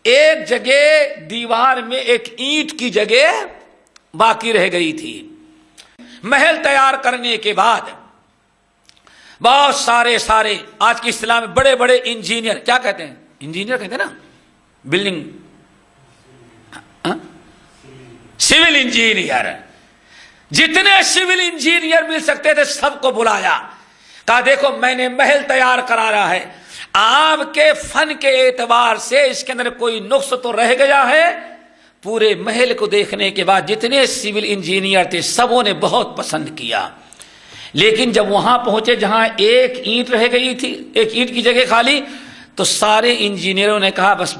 ایک جگہ دیوار میں ایک اینٹ کی جگہ باقی رہ گئی تھی۔ محل تیار کرنے کے بعد بہت سارے آج کی اصطلاح میں بڑے بڑے انجینئر، کیا کہتے ہیں؟ انجینئر کہتے ہیں نا، بلڈنگ، سول انجینئر، جتنے سول انجینئر مل سکتے تھے سب کو بلایا، کہا دیکھو میں نے محل تیار کرا رہا ہے، آپ کے فن کے اعتبار سے اس کے اندر کوئی نقص تو رہ گیا ہے۔ پورے محل کو دیکھنے کے بعد جتنے سول انجینئر تھے سبوں نے بہت پسند کیا، لیکن جب وہاں پہنچے جہاں ایک اینٹ رہ گئی تھی، ایک اینٹ کی جگہ خالی، تو سارے انجینئروں نے کہا بس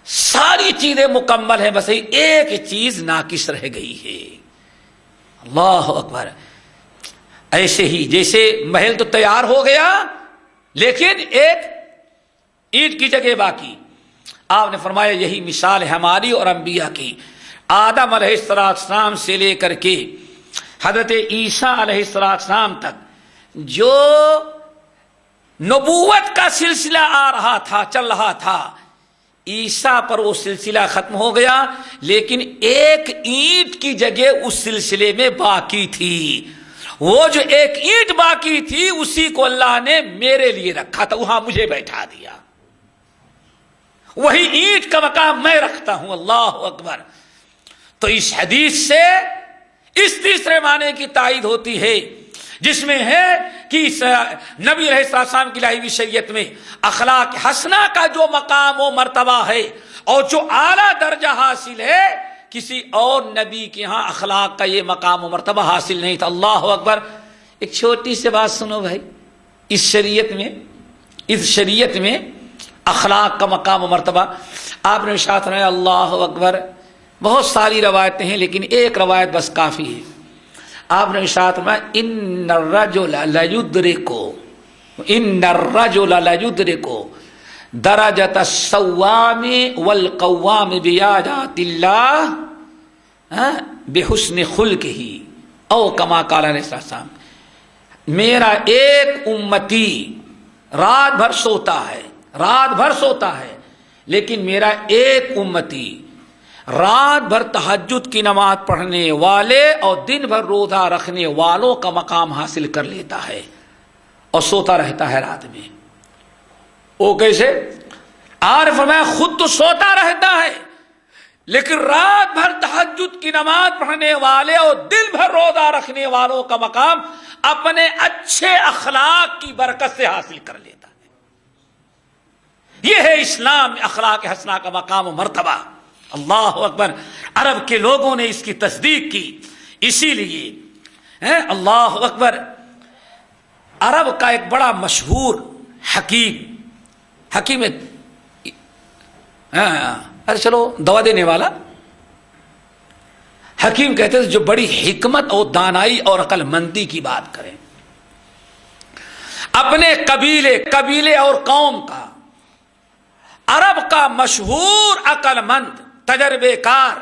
ساری چیزیں مکمل ہیں، بس ایک چیز ناقص رہ گئی ہے۔ اللہ اکبر! ایسے ہی جیسے محل تو تیار ہو گیا لیکن ایک اینٹ کی جگہ باقی۔ آپ نے فرمایا یہی مثال ہے ہماری اور انبیاء کی۔ آدم علیہ السلام سے لے کر کے حضرت عیسیٰ علیہ السلام تک جو نبوت کا سلسلہ آ رہا تھا، چل رہا تھا، عیسیٰ پر وہ سلسلہ ختم ہو گیا، لیکن ایک اینٹ کی جگہ اس سلسلے میں باقی تھی۔ وہ جو ایک اینٹ باقی تھی اسی کو اللہ نے میرے لیے رکھا تھا، وہاں مجھے بیٹھا دیا، وہی اینٹ کا مقام میں رکھتا ہوں۔ اللہ اکبر! تو اس حدیث سے اس تیسرے معنی کی تائید ہوتی ہے جس میں ہے کہ نبی علیہ السلام کی لائی ہوئی شریعت میں اخلاق حسنہ کا جو مقام و مرتبہ ہے اور جو اعلیٰ درجہ حاصل ہے، کسی اور نبی کے ہاں اخلاق کا یہ مقام و مرتبہ حاصل نہیں تھا۔ اللہ اکبر! ایک چھوٹی سی بات سنو بھائی، اس شریعت میں اخلاق کا مقام و مرتبہ آپ نے ارشاد فرمایا، اللہ اکبر! بہت ساری روایتیں ہیں لیکن ایک روایت بس کافی ہے۔ آپ نے ارشاد فرمایا ان الرجل لیدرک درجۃ الصوام والقوام بعادات اللہ بحسن خلقہ او کما قال علیہ السلام۔ میرا ایک امتی رات بھر سوتا ہے لیکن میرا ایک امتی رات بھر تہجد کی نماز پڑھنے والے اور دن بھر روزہ رکھنے والوں کا مقام حاصل کر لیتا ہے اور سوتا رہتا ہے رات میں۔ وہ کیسے؟ آر فرمایا خود تو سوتا رہتا ہے لیکن رات بھر تہجد کی نماز پڑھنے والے اور دن بھر روزہ رکھنے والوں کا مقام اپنے اچھے اخلاق کی برکت سے حاصل کر لیتا ہے۔ یہ ہے اسلام میں اخلاق حسنہ کا مقام و مرتبہ۔ اللہ اکبر! عرب کے لوگوں نے اس کی تصدیق کی، اسی لیے اللہ اکبر! عرب کا ایک بڑا مشہور حکیم ارے چلو دوا دینے والا حکیم کہتے تھے جو بڑی حکمت اور دانائی اور عقل مندی کی بات کریں، اپنے قبیلے اور قوم کا، عرب کا مشہور عقل مند تجربے کار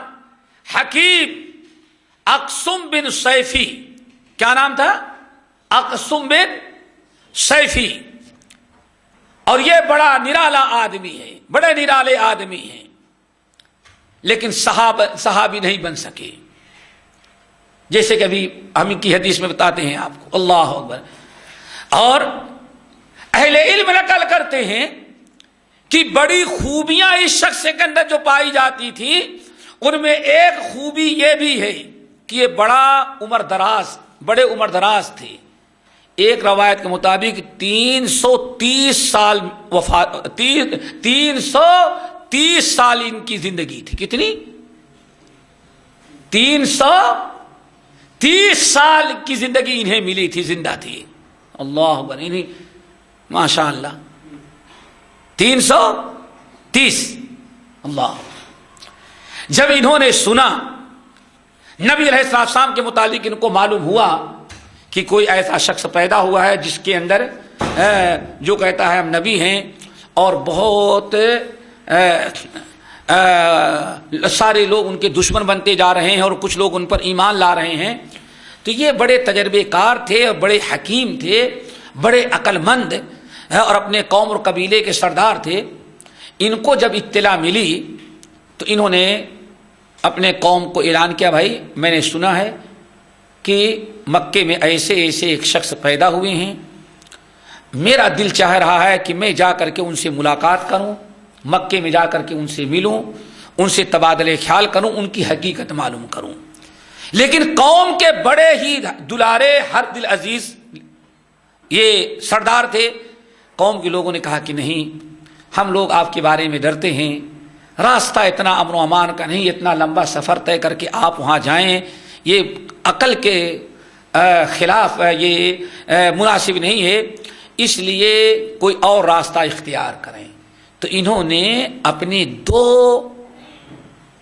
حکیم اقسم بن سیفی، کیا نام تھا؟ اقسم بن سیفی، اور یہ بڑا نرالا آدمی ہے، بڑے نرالے آدمی ہیں، لیکن صحابی نہیں بن سکے، جیسے کہ ابھی ہم کی حدیث میں بتاتے ہیں آپ کو۔ اللہ اکبر! اور اہل علم نقل کرتے ہیں کہ بڑی خوبیاں اس شخص کے اندر جو پائی جاتی تھی ان میں ایک خوبی یہ بھی ہے کہ یہ بڑے عمر دراز تھے۔ ایک روایت کے مطابق 330 سال ان کی زندگی تھی۔ کتنی؟ 330 سال کی زندگی انہیں ملی تھی، زندہ تھی۔ اللہ اکبر! ماشاء اللہ 330۔ اللہ! جب انہوں نے سنا نبی علیہ السلام کے متعلق، ان کو معلوم ہوا کہ کوئی ایسا شخص پیدا ہوا ہے جس کے اندر جو کہتا ہے ہم نبی ہیں اور بہت سارے لوگ ان کے دشمن بنتے جا رہے ہیں اور کچھ لوگ ان پر ایمان لا رہے ہیں. تو یہ بڑے تجربے کار تھے اور بڑے حکیم تھے, بڑے عقل مند اور اپنے قوم اور قبیلے کے سردار تھے. ان کو جب اطلاع ملی تو انہوں نے اپنے قوم کو اعلان کیا, بھائی میں نے سنا ہے کہ مکے میں ایسے ایسے ایک شخص پیدا ہوئے ہیں, میرا دل چاہ رہا ہے کہ میں جا کر کے ان سے ملاقات کروں, مکے میں جا کر کے ان سے ملوں, ان سے تبادلے خیال کروں, ان کی حقیقت معلوم کروں. لیکن قوم کے بڑے ہی دلارے ہر دل عزیز یہ سردار تھے. قوم کے لوگوں نے کہا کہ نہیں, ہم لوگ آپ کے بارے میں ڈرتے ہیں, راستہ اتنا امن و امان کا نہیں, اتنا لمبا سفر طے کر کے آپ وہاں جائیں, یہ عقل کے خلاف یہ مناسب نہیں ہے, اس لیے کوئی اور راستہ اختیار کریں. تو انہوں نے اپنے 2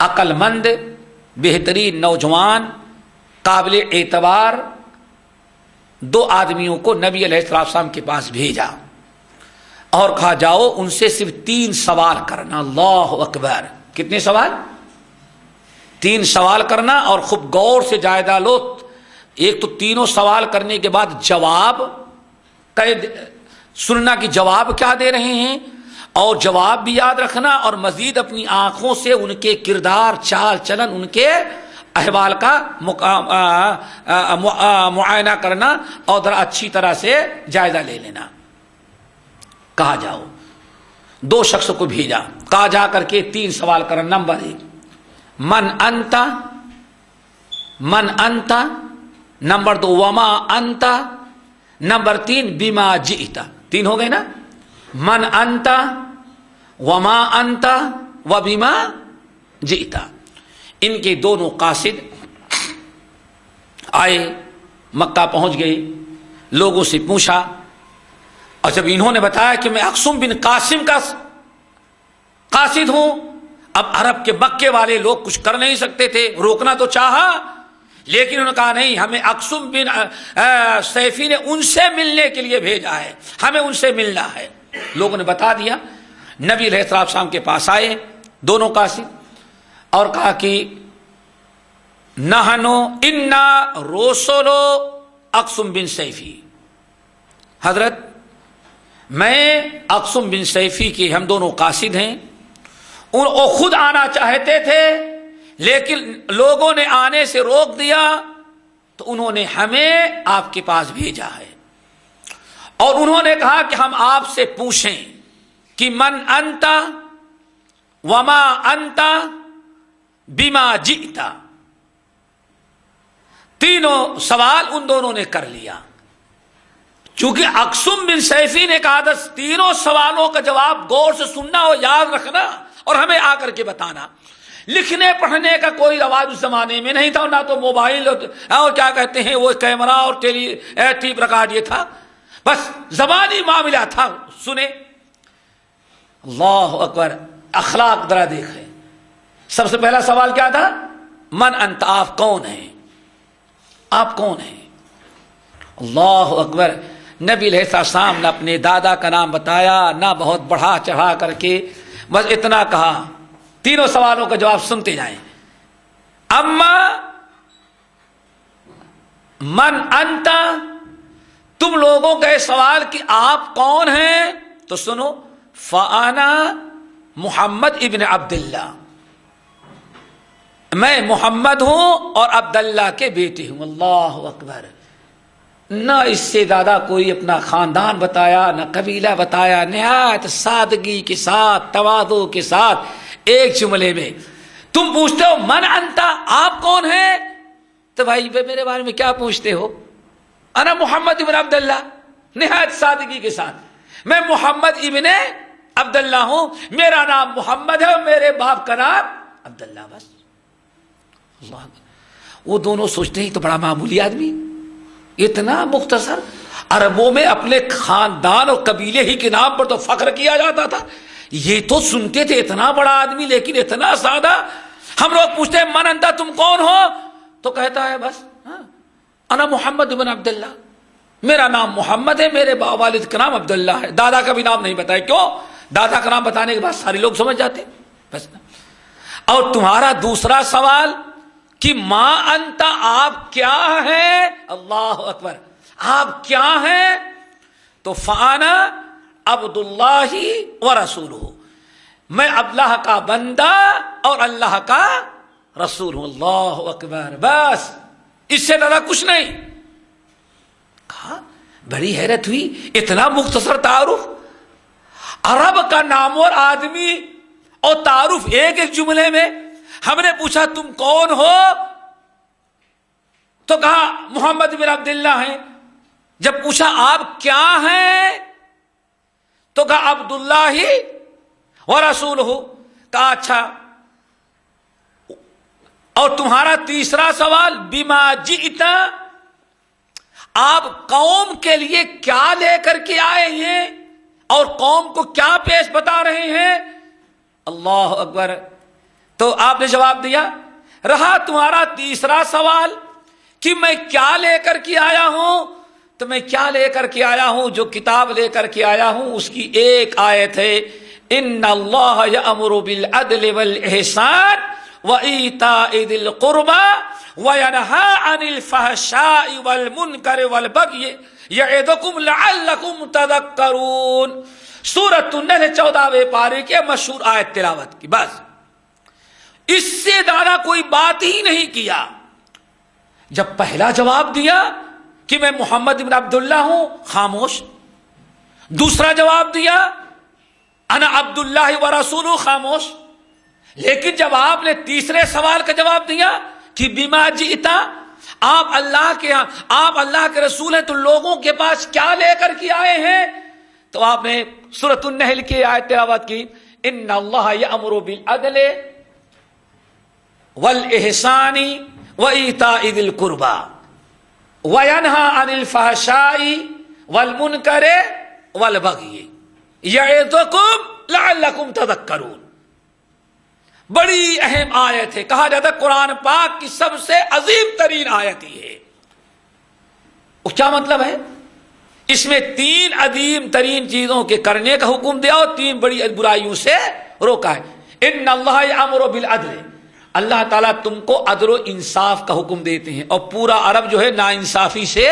عقل مند بہترین نوجوان قابل اعتبار 2 آدمیوں کو نبی علیہ السلام کے پاس بھیجا اور کہا جاؤ ان سے صرف 3 سوال کرنا. اللہ اکبر, کتنے سوال؟ 3 سوال کرنا اور خوب غور سے جائزہ لو. ایک تو تینوں سوال کرنے کے بعد جواب سننا کہ جواب کیا دے رہے ہیں, اور جواب بھی یاد رکھنا, اور مزید اپنی آنکھوں سے ان کے کردار, چال چلن, ان کے احوال کا معائنہ کرنا اور ذرا اچھی طرح سے جائزہ لے لینا. کہا جاؤ, 2 شخص کو بھیجا, کہا جا کر کے 3 سوال کرنا. نمبر 1 من انت, من انت. نمبر 2 وما انت. نمبر 3 بما جئت. 3 ہو گئے نا, من انت, وما انت, و بما جئت. ان کے دونوں قاصد آئے, مکہ پہنچ گئے, لوگوں سے پوچھا, اور جب انہوں نے بتایا کہ میں اقسم بن قاسم کا قاصد ہوں, اب عرب کے مکے والے لوگ کچھ کر نہیں سکتے تھے, روکنا تو چاہا لیکن انہوں نے کہا نہیں, ہمیں اقسم بن سیفی نے ان سے ملنے کے لیے بھیجا ہے, ہمیں ان سے ملنا ہے. لوگوں نے بتا دیا. نبی علیہ السلام کے پاس آئے دونوں قاصد اور کہا کہ نحنو انا رسولو اقسم بن سیفی. حضرت میں اقسم بن سیفی کے ہم دونوں قاصد ہیں. وہ خود آنا چاہتے تھے لیکن لوگوں نے آنے سے روک دیا, تو انہوں نے ہمیں آپ کے پاس بھیجا ہے, اور انہوں نے کہا کہ ہم آپ سے پوچھیں کہ من انت, وما انت, بما جئت. تینوں سوال ان دونوں نے کر لیا. چونکہ اقسم بن سیفی نے کہا تھا 3 سوالوں کا جواب غور سے سننا اور یاد رکھنا اور ہمیں آ کر کے بتانا. لکھنے پڑھنے کا کوئی رواج اس زمانے میں نہیں تھا, نہ تو موبائل اور کیا کہتے ہیں وہ کیمرہ اور ٹیپ ریکارڈ یہ تھا, بس زبانی معاملہ تھا. سنے, اللہ اکبر, اخلاق ذرا دیکھیں. سب سے پہلا سوال کیا تھا؟ من انت, آپ کون ہیں, آپ کون ہیں. اللہ اکبر. نبی علیہ السلام نے اپنے دادا کا نام بتایا, نہ بہت بڑھا چڑھا کر کے, بس اتنا کہا. 3 سوالوں کا جواب سنتے جائیں. اما من انت, تم لوگوں کا یہ سوال کہ آپ کون ہیں, تو سنو. فانا محمد ابن عبداللہ, میں محمد ہوں اور عبداللہ کے بیٹے ہوں. اللہ اکبر. نہ اس سے زیادہ کوئی اپنا خاندان بتایا, نہ قبیلہ بتایا, نہایت سادگی کے ساتھ, تواضع کے ساتھ, ایک جملے میں. تم پوچھتے ہو من انتا, آپ کون ہیں, تو بھائی میرے بارے میں کیا پوچھتے ہو؟ انا محمد ابن عبداللہ, نہایت سادگی کے ساتھ, میں محمد ابن عبداللہ ہوں, میرا نام محمد ہے اور میرے باپ کا نام عبداللہ. بس. اللہ. وہ دونوں سوچتے ہیں تو بڑا معمولی آدمی, اتنا مختصر. عربوں میں اپنے خاندان اور قبیلے ہی کے نام پر تو فخر کیا جاتا تھا, یہ تو سنتے تھے اتنا بڑا آدمی لیکن اتنا سادہ. ہم لوگ پوچھتے ہیں من انت, تم کون ہو, تو کہتا ہے بس انا محمد بن عبداللہ, میرا نام محمد ہے, میرے والد کا نام عبداللہ ہے. دادا کا بھی نام نہیں بتایا. کیوں؟ دادا کا نام بتانے کے بعد سارے لوگ سمجھ جاتے. بس اور تمہارا دوسرا سوال کہ ما انت، آپ کیا ہیں؟ اللہ اکبر، آپ کیا ہیں؟ تو فانا عبد اللہ و رسولہ، میں اللہ کا بندہ اور اللہ کا رسول ہوں۔ اللہ اکبر، بس اس سے زیادہ کچھ نہیں کہا۔ بڑی حیرت ہوئی، اتنا مختصر تعارف، عرب کا نامور آدمی اور تعارف ایک ایک جملے میں۔ ہم نے پوچھا تم کون ہو؟ تو کہا محمد بن عبداللہ ہیں۔ جب پوچھا آپ کیا ہیں؟ تو کہا عبداللہ و رسولہ۔ کہا اچھا، اور تمہارا تیسرا سوال بما جئتا، آپ قوم کے لیے کیا لے کر کے آئے ہیں اور قوم کو کیا پیش بتا رہے ہیں؟ اللہ اکبر۔ تو آپ نے جواب دیا۔ رہا تمہارا تیسرا سوال کہ میں کیا لے کر کے آیا ہوں، تو میں کیا لے کر کے آیا ہوں؟ جو کتاب لے کر کے آیا ہوں اس کی ایک آیت ہے، ان اللہ یأمر بالعدل والاحسان وایتاء ذی القربى وینہی عن الفحشاء والمنکر والبغی یعظکم لعلکم تذکرون۔ سورۃ النحل 14ویں پارے کے مشہور آیت تلاوت کی، بس اس سے زیادہ کوئی بات ہی نہیں کیا۔ جب پہلا جواب دیا کہ میں محمد بن عبداللہ ہوں، خاموش۔ دوسرا جواب دیا انا عبداللہ و رسولہ، خاموش۔ لیکن جب آپ نے تیسرے سوال کا جواب دیا کہ بما جئتا، آپ اللہ کے رسول ہیں تو لوگوں کے پاس کیا لے کر کے آئے ہیں؟ تو آپ نے سورۃ النحل کی آیت تلاوت کی، ان اللہ یأمر بالعدل والاحسان وایتاء ذی القربى وینہی عن الفحشاء والمنکر والبغی یعظکم لعلکم تذکرون۔ بڑی اہم آیت ہے، کہا جاتا ہے قرآن پاک کی سب سے عظیم ترین آیت ہی ہے۔ وہ کیا مطلب ہے؟ اس میں 3 عظیم ترین چیزوں کے کرنے کا حکم دیا اور 3 بڑی برائیوں سے روکا ہے۔ ان اللہ یأمر بالعدل، اللہ تعالیٰ تم کو عدل و انصاف کا حکم دیتے ہیں، اور پورا عرب جو ہے ناانصافی سے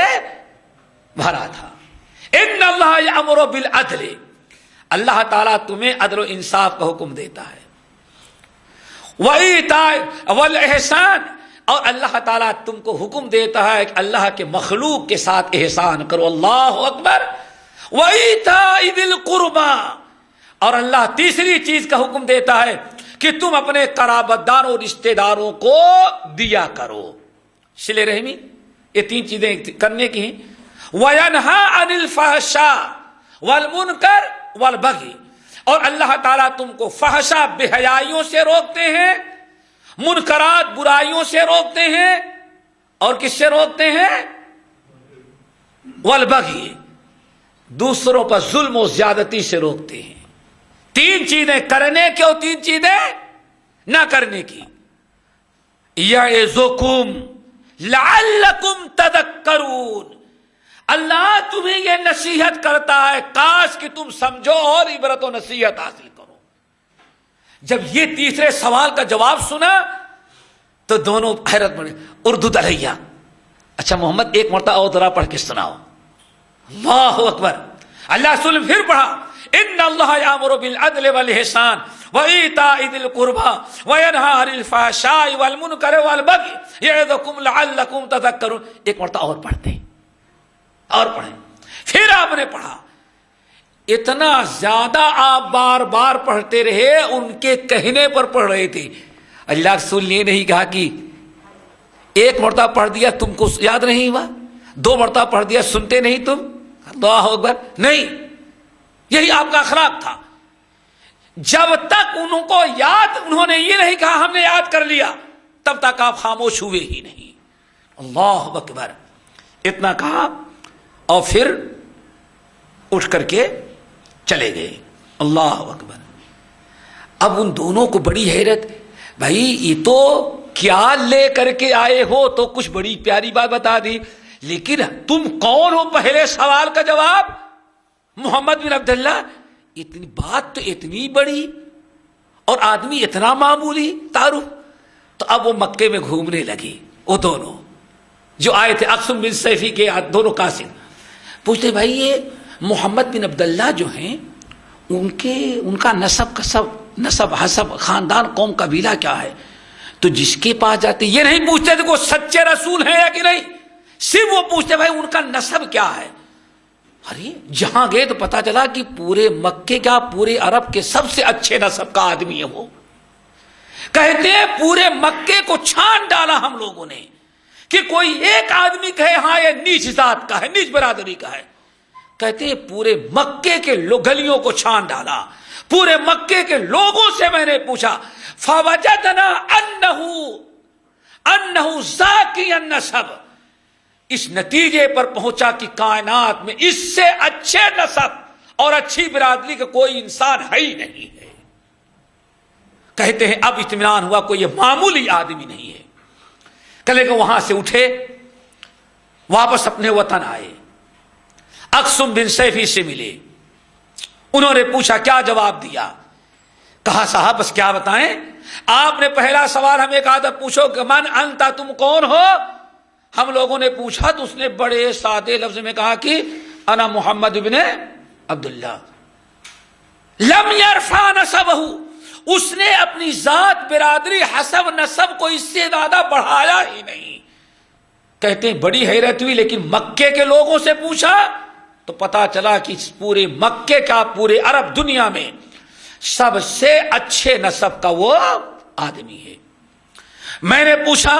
بھرا تھا۔ ان اللہ یأمر بالعدل، اللہ تعالیٰ تمہیں عدل و انصاف کا حکم دیتا ہے۔ وایتاء والاحسان، اور اللہ تعالیٰ تم کو حکم دیتا ہے کہ اللہ کے مخلوق کے ساتھ احسان کرو۔ اللہ اکبر۔ وایتاء ذی القربى، اور اللہ تیسری چیز کا حکم دیتا ہے کہ تم اپنے قرابت داروں رشتہ داروں کو دیا کرو، صلہ رحمی۔ یہ 3 چیزیں کرنے کی ہیں۔ وینہی عن الفحشاء والمنکر والبغی، اور اللہ تعالیٰ تم کو فحشا بے حیائیوں سے روکتے ہیں، منکرات برائیوں سے روکتے ہیں، اور کس سے روکتے ہیں؟ والبغی، دوسروں پر ظلم و زیادتی سے روکتے ہیں۔ 3 چیزیں کرنے کی اور 3 چیزیں نہ کرنے کی۔ یعظکم لعلکم تذکرون، اللہ تمہیں یہ نصیحت کرتا ہے کاش کہ تم سمجھو اور عبرت و نصیحت حاصل کرو۔ جب یہ تیسرے سوال کا جواب سنا تو دونوں حیرت میں، اردو علیہ، اچھا محمد ایک مرتبہ اور ذرا پڑھ کے سناؤ۔ اللہ اکبر۔ اللہ رسول پھر پڑھا، ان اللہ یامر بالعدل والاحسان وایتاء ذی القربى وینہی عن الفحشاء والمنکر والبغی یعظکم لعلکم تذکرون۔ ایک مرتبہ اور پڑھتے ہیں، اور پڑھیں۔ پھر آپ نے پڑھا، اتنا زیادہ آپ بار بار پڑھتے رہے، ان کے کہنے پر پڑھ رہے تھے۔ اللہ رسول نے نہیں کہا کہ ایک مرتبہ پڑھ دیا تم کو یاد نہیں ہوا، 2 مرتبہ پڑھ دیا سنتے نہیں تم، اللہ اکبر، نہیں، یہی آپ کا اخلاق تھا۔ جب تک انہوں نے یہ نہیں کہا ہم نے یاد کر لیا، تب تک آپ خاموش ہوئے ہی نہیں۔ اللہ اکبر، اتنا کہا اور پھر اٹھ کر کے چلے گئے۔ اللہ اکبر۔ اب ان دونوں کو بڑی حیرت، بھائی یہ تو کیا لے کر کے آئے ہو تو کچھ بڑی پیاری بات بتا دی، لیکن تم کون ہو؟ پہلے سوال کا جواب محمد بن عبداللہ، اتنی بات تو اتنی بڑی، اور آدمی اتنا معمولی تعارف. تو اب وہ مکے میں گھومنے لگی، وہ دونوں جو آئے تھے اقسم بن سیفی کے دونوں قاصد. پوچھتے بھائی یہ محمد بن عبداللہ جو ہیں ان کا نسب حسب خاندان قوم قبیلہ کیا ہے؟ تو جس کے پاس جاتے یہ نہیں پوچھتے تھے کہ وہ سچے رسول ہیں یا کہ نہیں، صرف وہ پوچھتے بھائی ان کا نسب کیا ہے. ارے جہاں گئے تو پتا چلا کہ پورے مکے کا پورے عرب کے سب سے اچھے نسب کا آدمی ہے وہ. کہتے ہیں پورے مکے کو چھان ڈالا ہم لوگوں نے کہ کوئی ایک آدمی کہے ہاں یہ نیچ ذات کا ہے، نیچ برادری کا ہے. کہتے ہیں پورے مکے کے گلیوں کو چھان ڈالا، پورے مکے کے لوگوں سے میں نے پوچھا فوجدنا انہ ذاکی النسب، اس نتیجے پر پہنچا کہ کائنات میں اس سے اچھے نسب اور اچھی برادری کا کوئی انسان ہے ہی نہیں ہے. کہتے ہیں اب اطمینان ہوا کوئی یہ معمولی آدمی نہیں ہے. کلے کہ وہاں سے اٹھے واپس اپنے وطن آئے، اقسم بن سیفی سے ملے. انہوں نے پوچھا کیا جواب دیا؟ کہا صاحب بس کیا بتائیں، آپ نے پہلا سوال ہمیں کہا تھا پوچھو کہ من انتا، تم کون ہو؟ ہم لوگوں نے پوچھا تو اس نے بڑے سادے لفظ میں کہا کہ انا محمد بن عبداللہ. لم یرفع نسبہ، اس نے اپنی ذات برادری حسب نسب کو اس سے زیادہ بڑھایا ہی نہیں. کہتے ہیں بڑی حیرت ہوئی، لیکن مکے کے لوگوں سے پوچھا تو پتا چلا کہ پورے مکے کا پورے عرب دنیا میں سب سے اچھے نسب کا وہ آدمی ہے. میں نے پوچھا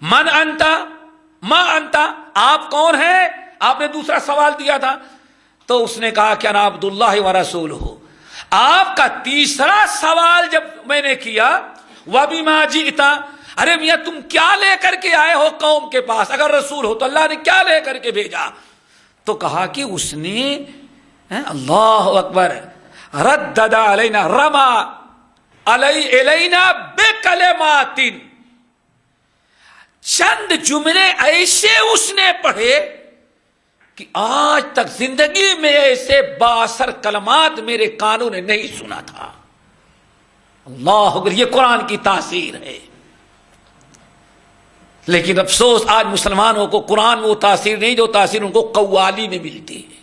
من انتا ما انتا، آپ کون ہیں؟ آپ نے دوسرا سوال دیا تھا تو اس نے کہا کہ انا عبداللہ و رسولہ. آپ کا تیسرا سوال جب میں نے کیا وَبِمَا جِئْتَ، ارے میاں تم کیا لے کر کے آئے ہو قوم کے پاس؟ اگر رسول ہو تو اللہ نے کیا لے کر کے بھیجا؟ تو کہا کہ اس نے اللہ اکبر ردد علینا رما علینا بکلمات، چند جملے ایسے اس نے پڑھے کہ آج تک زندگی میں ایسے باثر کلمات میرے کانوں نے نہیں سنا تھا. اللہ اکبر، یہ قرآن کی تاثیر ہے. لیکن افسوس آج مسلمانوں کو قرآن میں وہ تاثیر نہیں جو تاثیر ان کو قوالی میں ملتی ہے،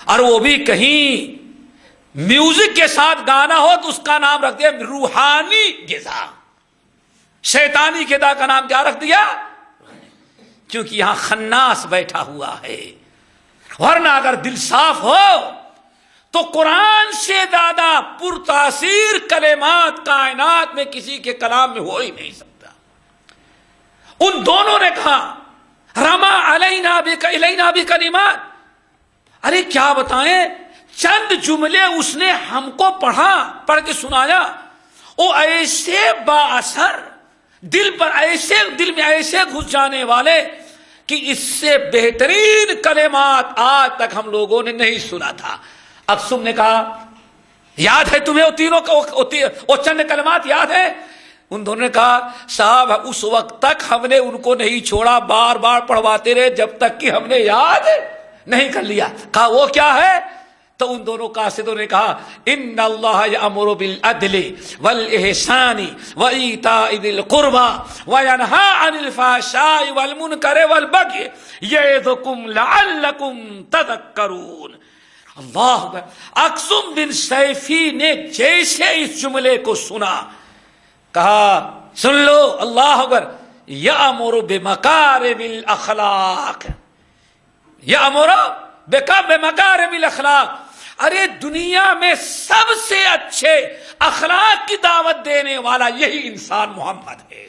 اور وہ بھی کہیں میوزک کے ساتھ گانا ہو تو اس کا نام رکھ دیا روحانی غذا. شیطانی غذا کا نام کیا رکھ دیا؟ کیونکہ یہاں خناس بیٹھا ہوا ہے. ورنہ اگر دل صاف ہو تو قرآن سے زیادہ پرتاثیر کلمات کائنات میں کسی کے کلام میں ہو ہی نہیں سکتا. ان دونوں نے کہا رما علینا بکلمات، ارے کیا بتائیں، چند جملے اس نے ہم کو پڑھ کے سنایا، وہ ایسے با اثر دل میں ایسے گھس جانے والے کہ اس سے بہترین کلمات آج تک ہم لوگوں نے نہیں سنا تھا. اقسم نے کہا یاد ہے تمہیں وہ تینوں وہ چند کلمات یاد ہے؟ ان دونوں نے کہا صاحب اس وقت تک ہم نے ان کو نہیں چھوڑا، بار بار پڑھواتے رہے جب تک کہ ہم نے یاد نہیں کر لیا. کہا وہ کیا ہے؟ تو ان دونوں قاصدوں نے کہا ان اللہ یأمر بالعدل والاحسان وایتاء ذی القربى وینہی عن الفحشاء والمنکر والبغی یعظکم لعلکم تذکرون. اللہ اکبر. اقسم بن سیفی نے جیسے اس جملے کو سنا کہا سن لو اللہ اکبر، یأمر بمکارم الاخلاق، یأمر بمکارم الاخلاق. ارے دنیا میں سب سے اچھے اخلاق کی دعوت دینے والا یہی انسان محمد ہے.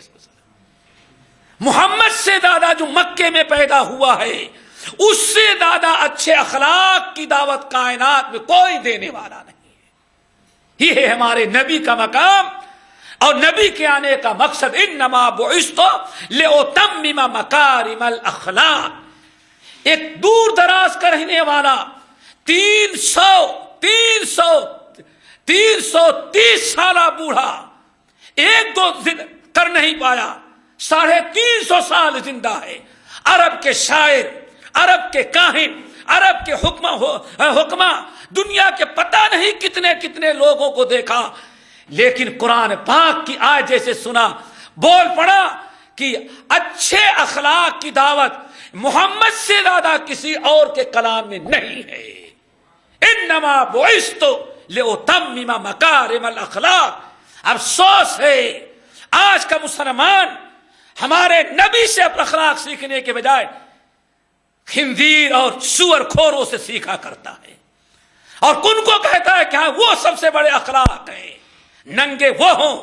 محمد سے زیادہ جو مکے میں پیدا ہوا ہے اس سے زیادہ اچھے اخلاق کی دعوت کائنات میں کوئی دینے والا نہیں ہے. یہ ہے ہمارے نبی کا مقام اور نبی کے آنے کا مقصد. انما بعثت لأتمم مکارم الاخلاق. ایک دور دراز کا رہنے والا 330 سالہ بوڑھا ایک دو کر نہیں پایا، 350 سال زندہ ہے. عرب کے شاعر، عرب کے کاہن، عرب کے حکماں، دنیا کے پتہ نہیں کتنے کتنے لوگوں کو دیکھا، لیکن قرآن پاک کی آیت جیسے سنا بول پڑا کہ اچھے اخلاق کی دعوت محمد سے زیادہ کسی اور کے کلام میں نہیں ہے. انما بعثت لاتمم مکارم الاخلاق. افسوس ہے آج کا مسلمان ہمارے نبی سے اپنا اخلاق سیکھنے کے بجائے خنزیر اور سور کھوروں سے سیکھا کرتا ہے اور کن کو کہتا ہے کہ ہاں وہ سب سے بڑے اخلاق ہیں. ننگے وہ ہوں،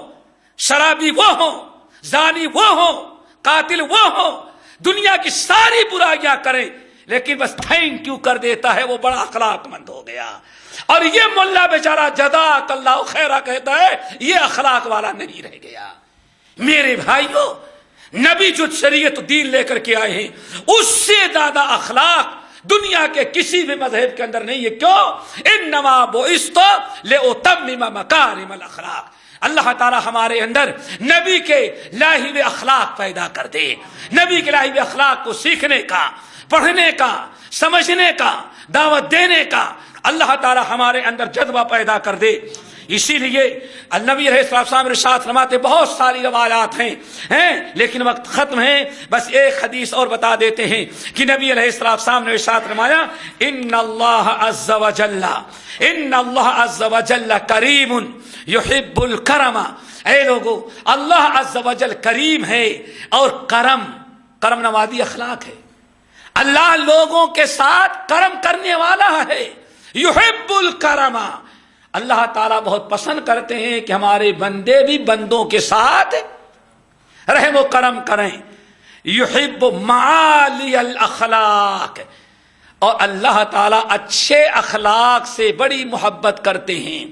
شرابی وہ ہوں، زانی وہ ہوں، قاتل وہ ہوں، دنیا کی ساری برائیاں کریں لیکن بس تھینک یو کر دیتا ہے، وہ بڑا اخلاق مند ہو گیا. اور یہ ملا بیچارہ جزاک اللہ خیرہ کہتا ہے، یہ اخلاق والا نہیں رہ گیا. میرے بھائیوں، نبی جو شریعت دین لے کر کے آئے ہیں اس سے زیادہ اخلاق دنیا کے کسی بھی مذہب کے اندر نہیں ہے. کیوں؟ انما بعثت لاتمم مکارم الاخلاق. اللہ تعالی ہمارے اندر نبی کے لائے ہوئے اخلاق پیدا کر دے. نبی کے لائے ہوئے اخلاق کو سیکھنے کا، پڑھنے کا، سمجھنے کا، دعوت دینے کا اللہ تعالی ہمارے اندر جذبہ پیدا کر دے. اسی لیے النبی علیہ السلام ارشاد فرماتے، بہت ساری روایات ہیں لیکن وقت ختم ہے، بس ایک حدیث اور بتا دیتے ہیں کہ نبی علیہ السلام نے ارشاد فرمایا، ان اللہ عز وجل کریم یحب الکرم. اے لوگو، اللہ عز وجل کریم ہے اور کرم نوازی اخلاق ہے. اللہ لوگوں کے ساتھ کرم کرنے والا ہے. یحب الکرم. اللہ تعالیٰ بہت پسند کرتے ہیں کہ ہمارے بندے بھی بندوں کے ساتھ رحم و کرم کریں. یحب معالی الاخلاق. اور اللہ تعالیٰ اچھے اخلاق سے بڑی محبت کرتے ہیں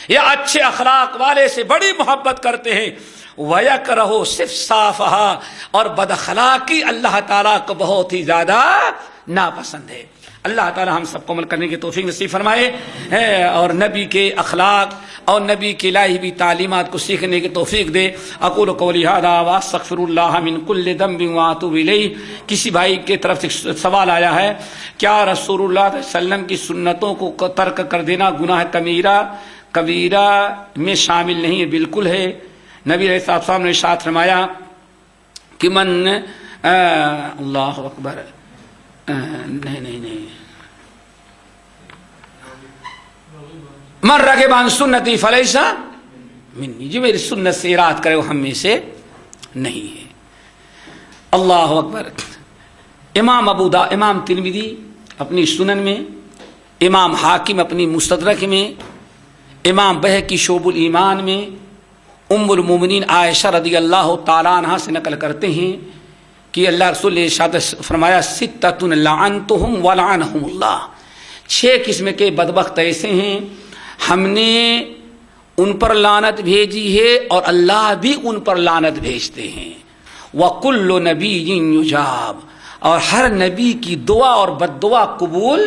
یا اچھے اخلاق والے سے بڑی محبت کرتے ہیں. وَيَكْرَهُ صِفْصَافَهَا. اور بد اخلاقی اللہ تعالیٰ کو بہت ہی زیادہ ناپسند ہے. اللہ تعالی ہم سب کو عمل کرنے کی توفیق نصیب فرمائے اور نبی کے اخلاق اور نبی کی لائی ہوئی تعلیمات کو سیکھنے کی توفیق دے. اقول قولی ھذا واستغفر اللہ من کل ذنب واتوب الیہ. کسی بھائی کی طرف سے سوال آیا ہے، کیا رسول اللہ صلی اللہ علیہ وسلم کی سنتوں کو ترک کر دینا گناہ کبیرہ میں شامل نہیں ہے؟ بالکل ہے. نبی علیہ السلام نے ارشاد فرمایا کہ من اللہ اکبر نہیں من رغب عن سنتی فلیس منی. جو میری سنت سے اراد کرے وہ ہم میں سے نہیں ہے. اللہ اکبر. امام ترمذی اپنی سنن میں، امام حاکم اپنی مستدرک میں، امام بہقی شعب الایمان میں ام المومنین عائشہ رضی اللہ تعالیٰ عنہ سے نقل کرتے ہیں کہ اللہ رسول نے ارشاد فرمایا، ستۃ لعنتہم ولعنہم اللہ. 6 قسم کے بدبخت ایسے ہیں ہم نے ان پر لعنت بھیجی ہے اور اللہ بھی ان پر لعنت بھیجتے ہیں. وَكُلُّ نَبِيٍّ يُجَابُ. اور ہر نبی کی دعا اور بد دعا قبول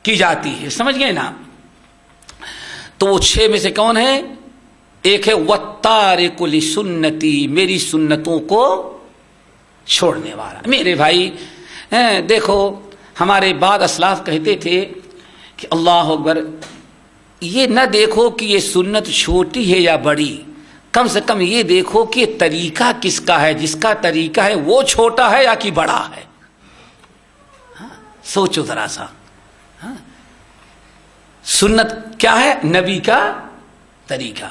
کی جاتی ہے. سمجھ گئے نا؟ تو وہ 6 میں سے کون ہے؟ ایک ہے وَالتَّارِكُ لِسُنَّتِي. میری سنتوں کو چھوڑنے والا. میرے بھائی دیکھو، ہمارے بعد اسلاف کہتے تھے کہ اللہ اکبر، یہ نہ دیکھو کہ یہ سنت چھوٹی ہے یا بڑی، کم سے کم یہ دیکھو کہ طریقہ کس کا ہے. جس کا طریقہ ہے وہ چھوٹا ہے یا کہ بڑا ہے. سوچو ذرا سا. سنت کیا ہے؟ نبی کا طریقہ.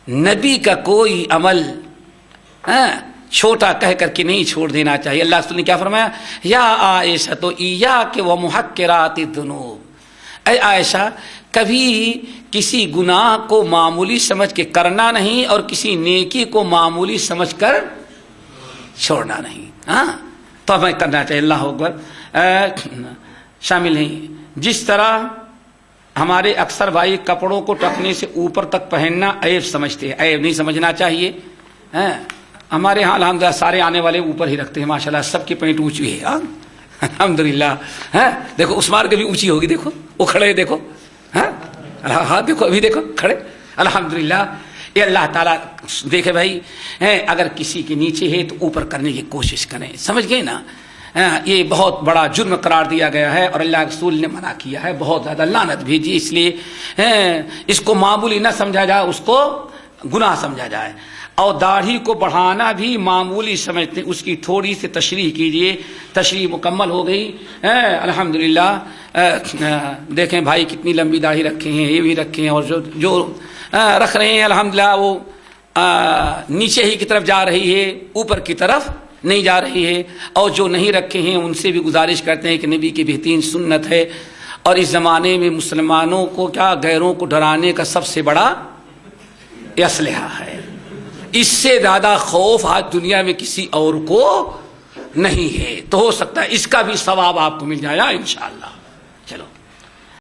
نبی کا کوئی عمل چھوٹا کہہ کر کے نہیں چھوڑ دینا چاہیے. اللہ رسول نے کیا فرمایا؟ یا عائشہ تو ایاک و محقرات الذنوب. اے عائشہ، کبھی کسی گناہ کو معمولی سمجھ کے کرنا نہیں اور کسی نیکی کو معمولی سمجھ کر چھوڑنا نہیں. تو ہمیں کرنا چاہیے. اللہ اکبر. شامل نہیں. جس طرح ہمارے اکثر بھائی کپڑوں کو ٹکنے سے اوپر تک پہننا عیب سمجھتے ہیں، عیب نہیں سمجھنا چاہیے. ہمارے یہاں الحمدللہ سارے آنے والے اوپر ہی رکھتے ہیں. ماشاءاللہ سب کی پینٹ اونچی ہے الحمدللہ. دیکھو عثمان کی بھی اونچی ہوگی. دیکھو وہ کھڑے، دیکھو ہاں دیکھو ابھی دیکھو کھڑے. الحمدللہ. یہ اللہ تعالیٰ دیکھے بھائی، اگر کسی کے نیچے ہے تو اوپر کرنے کی کوشش کریں. سمجھ گئے نا؟ یہ بہت بڑا جرم قرار دیا گیا ہے اور اللہ کے رسول نے منع کیا ہے. بہت زیادہ لعنت بھیجی. اس لیے اس کو معمولی نہ سمجھا جائے، اس کو گناہ سمجھا جائے، اور داڑھی کو بڑھانا بھی معمولی سمجھتے ہیں۔ اس کی تھوڑی سی تشریح کیجئے، تشریح مکمل ہو گئی۔ الحمدللہ دیکھیں بھائی کتنی لمبی داڑھی رکھے ہیں، یہ بھی رکھے ہیں، اور جو رکھ رہے ہیں الحمدللہ وہ نیچے ہی کی طرف جا رہی ہے، اوپر کی طرف نہیں جا رہی ہے، اور جو نہیں رکھے ہیں ان سے بھی گزارش کرتے ہیں کہ نبی کی بہترین سنت ہے۔ اور اس زمانے میں مسلمانوں کو کیا غیروں کو ڈرانے کا سب سے بڑا اسلحہ ہے، اس سے زیادہ خوف آج دنیا میں کسی اور کو نہیں ہے، تو ہو سکتا ہے اس کا بھی ثواب آپ کو مل جائے انشاءاللہ۔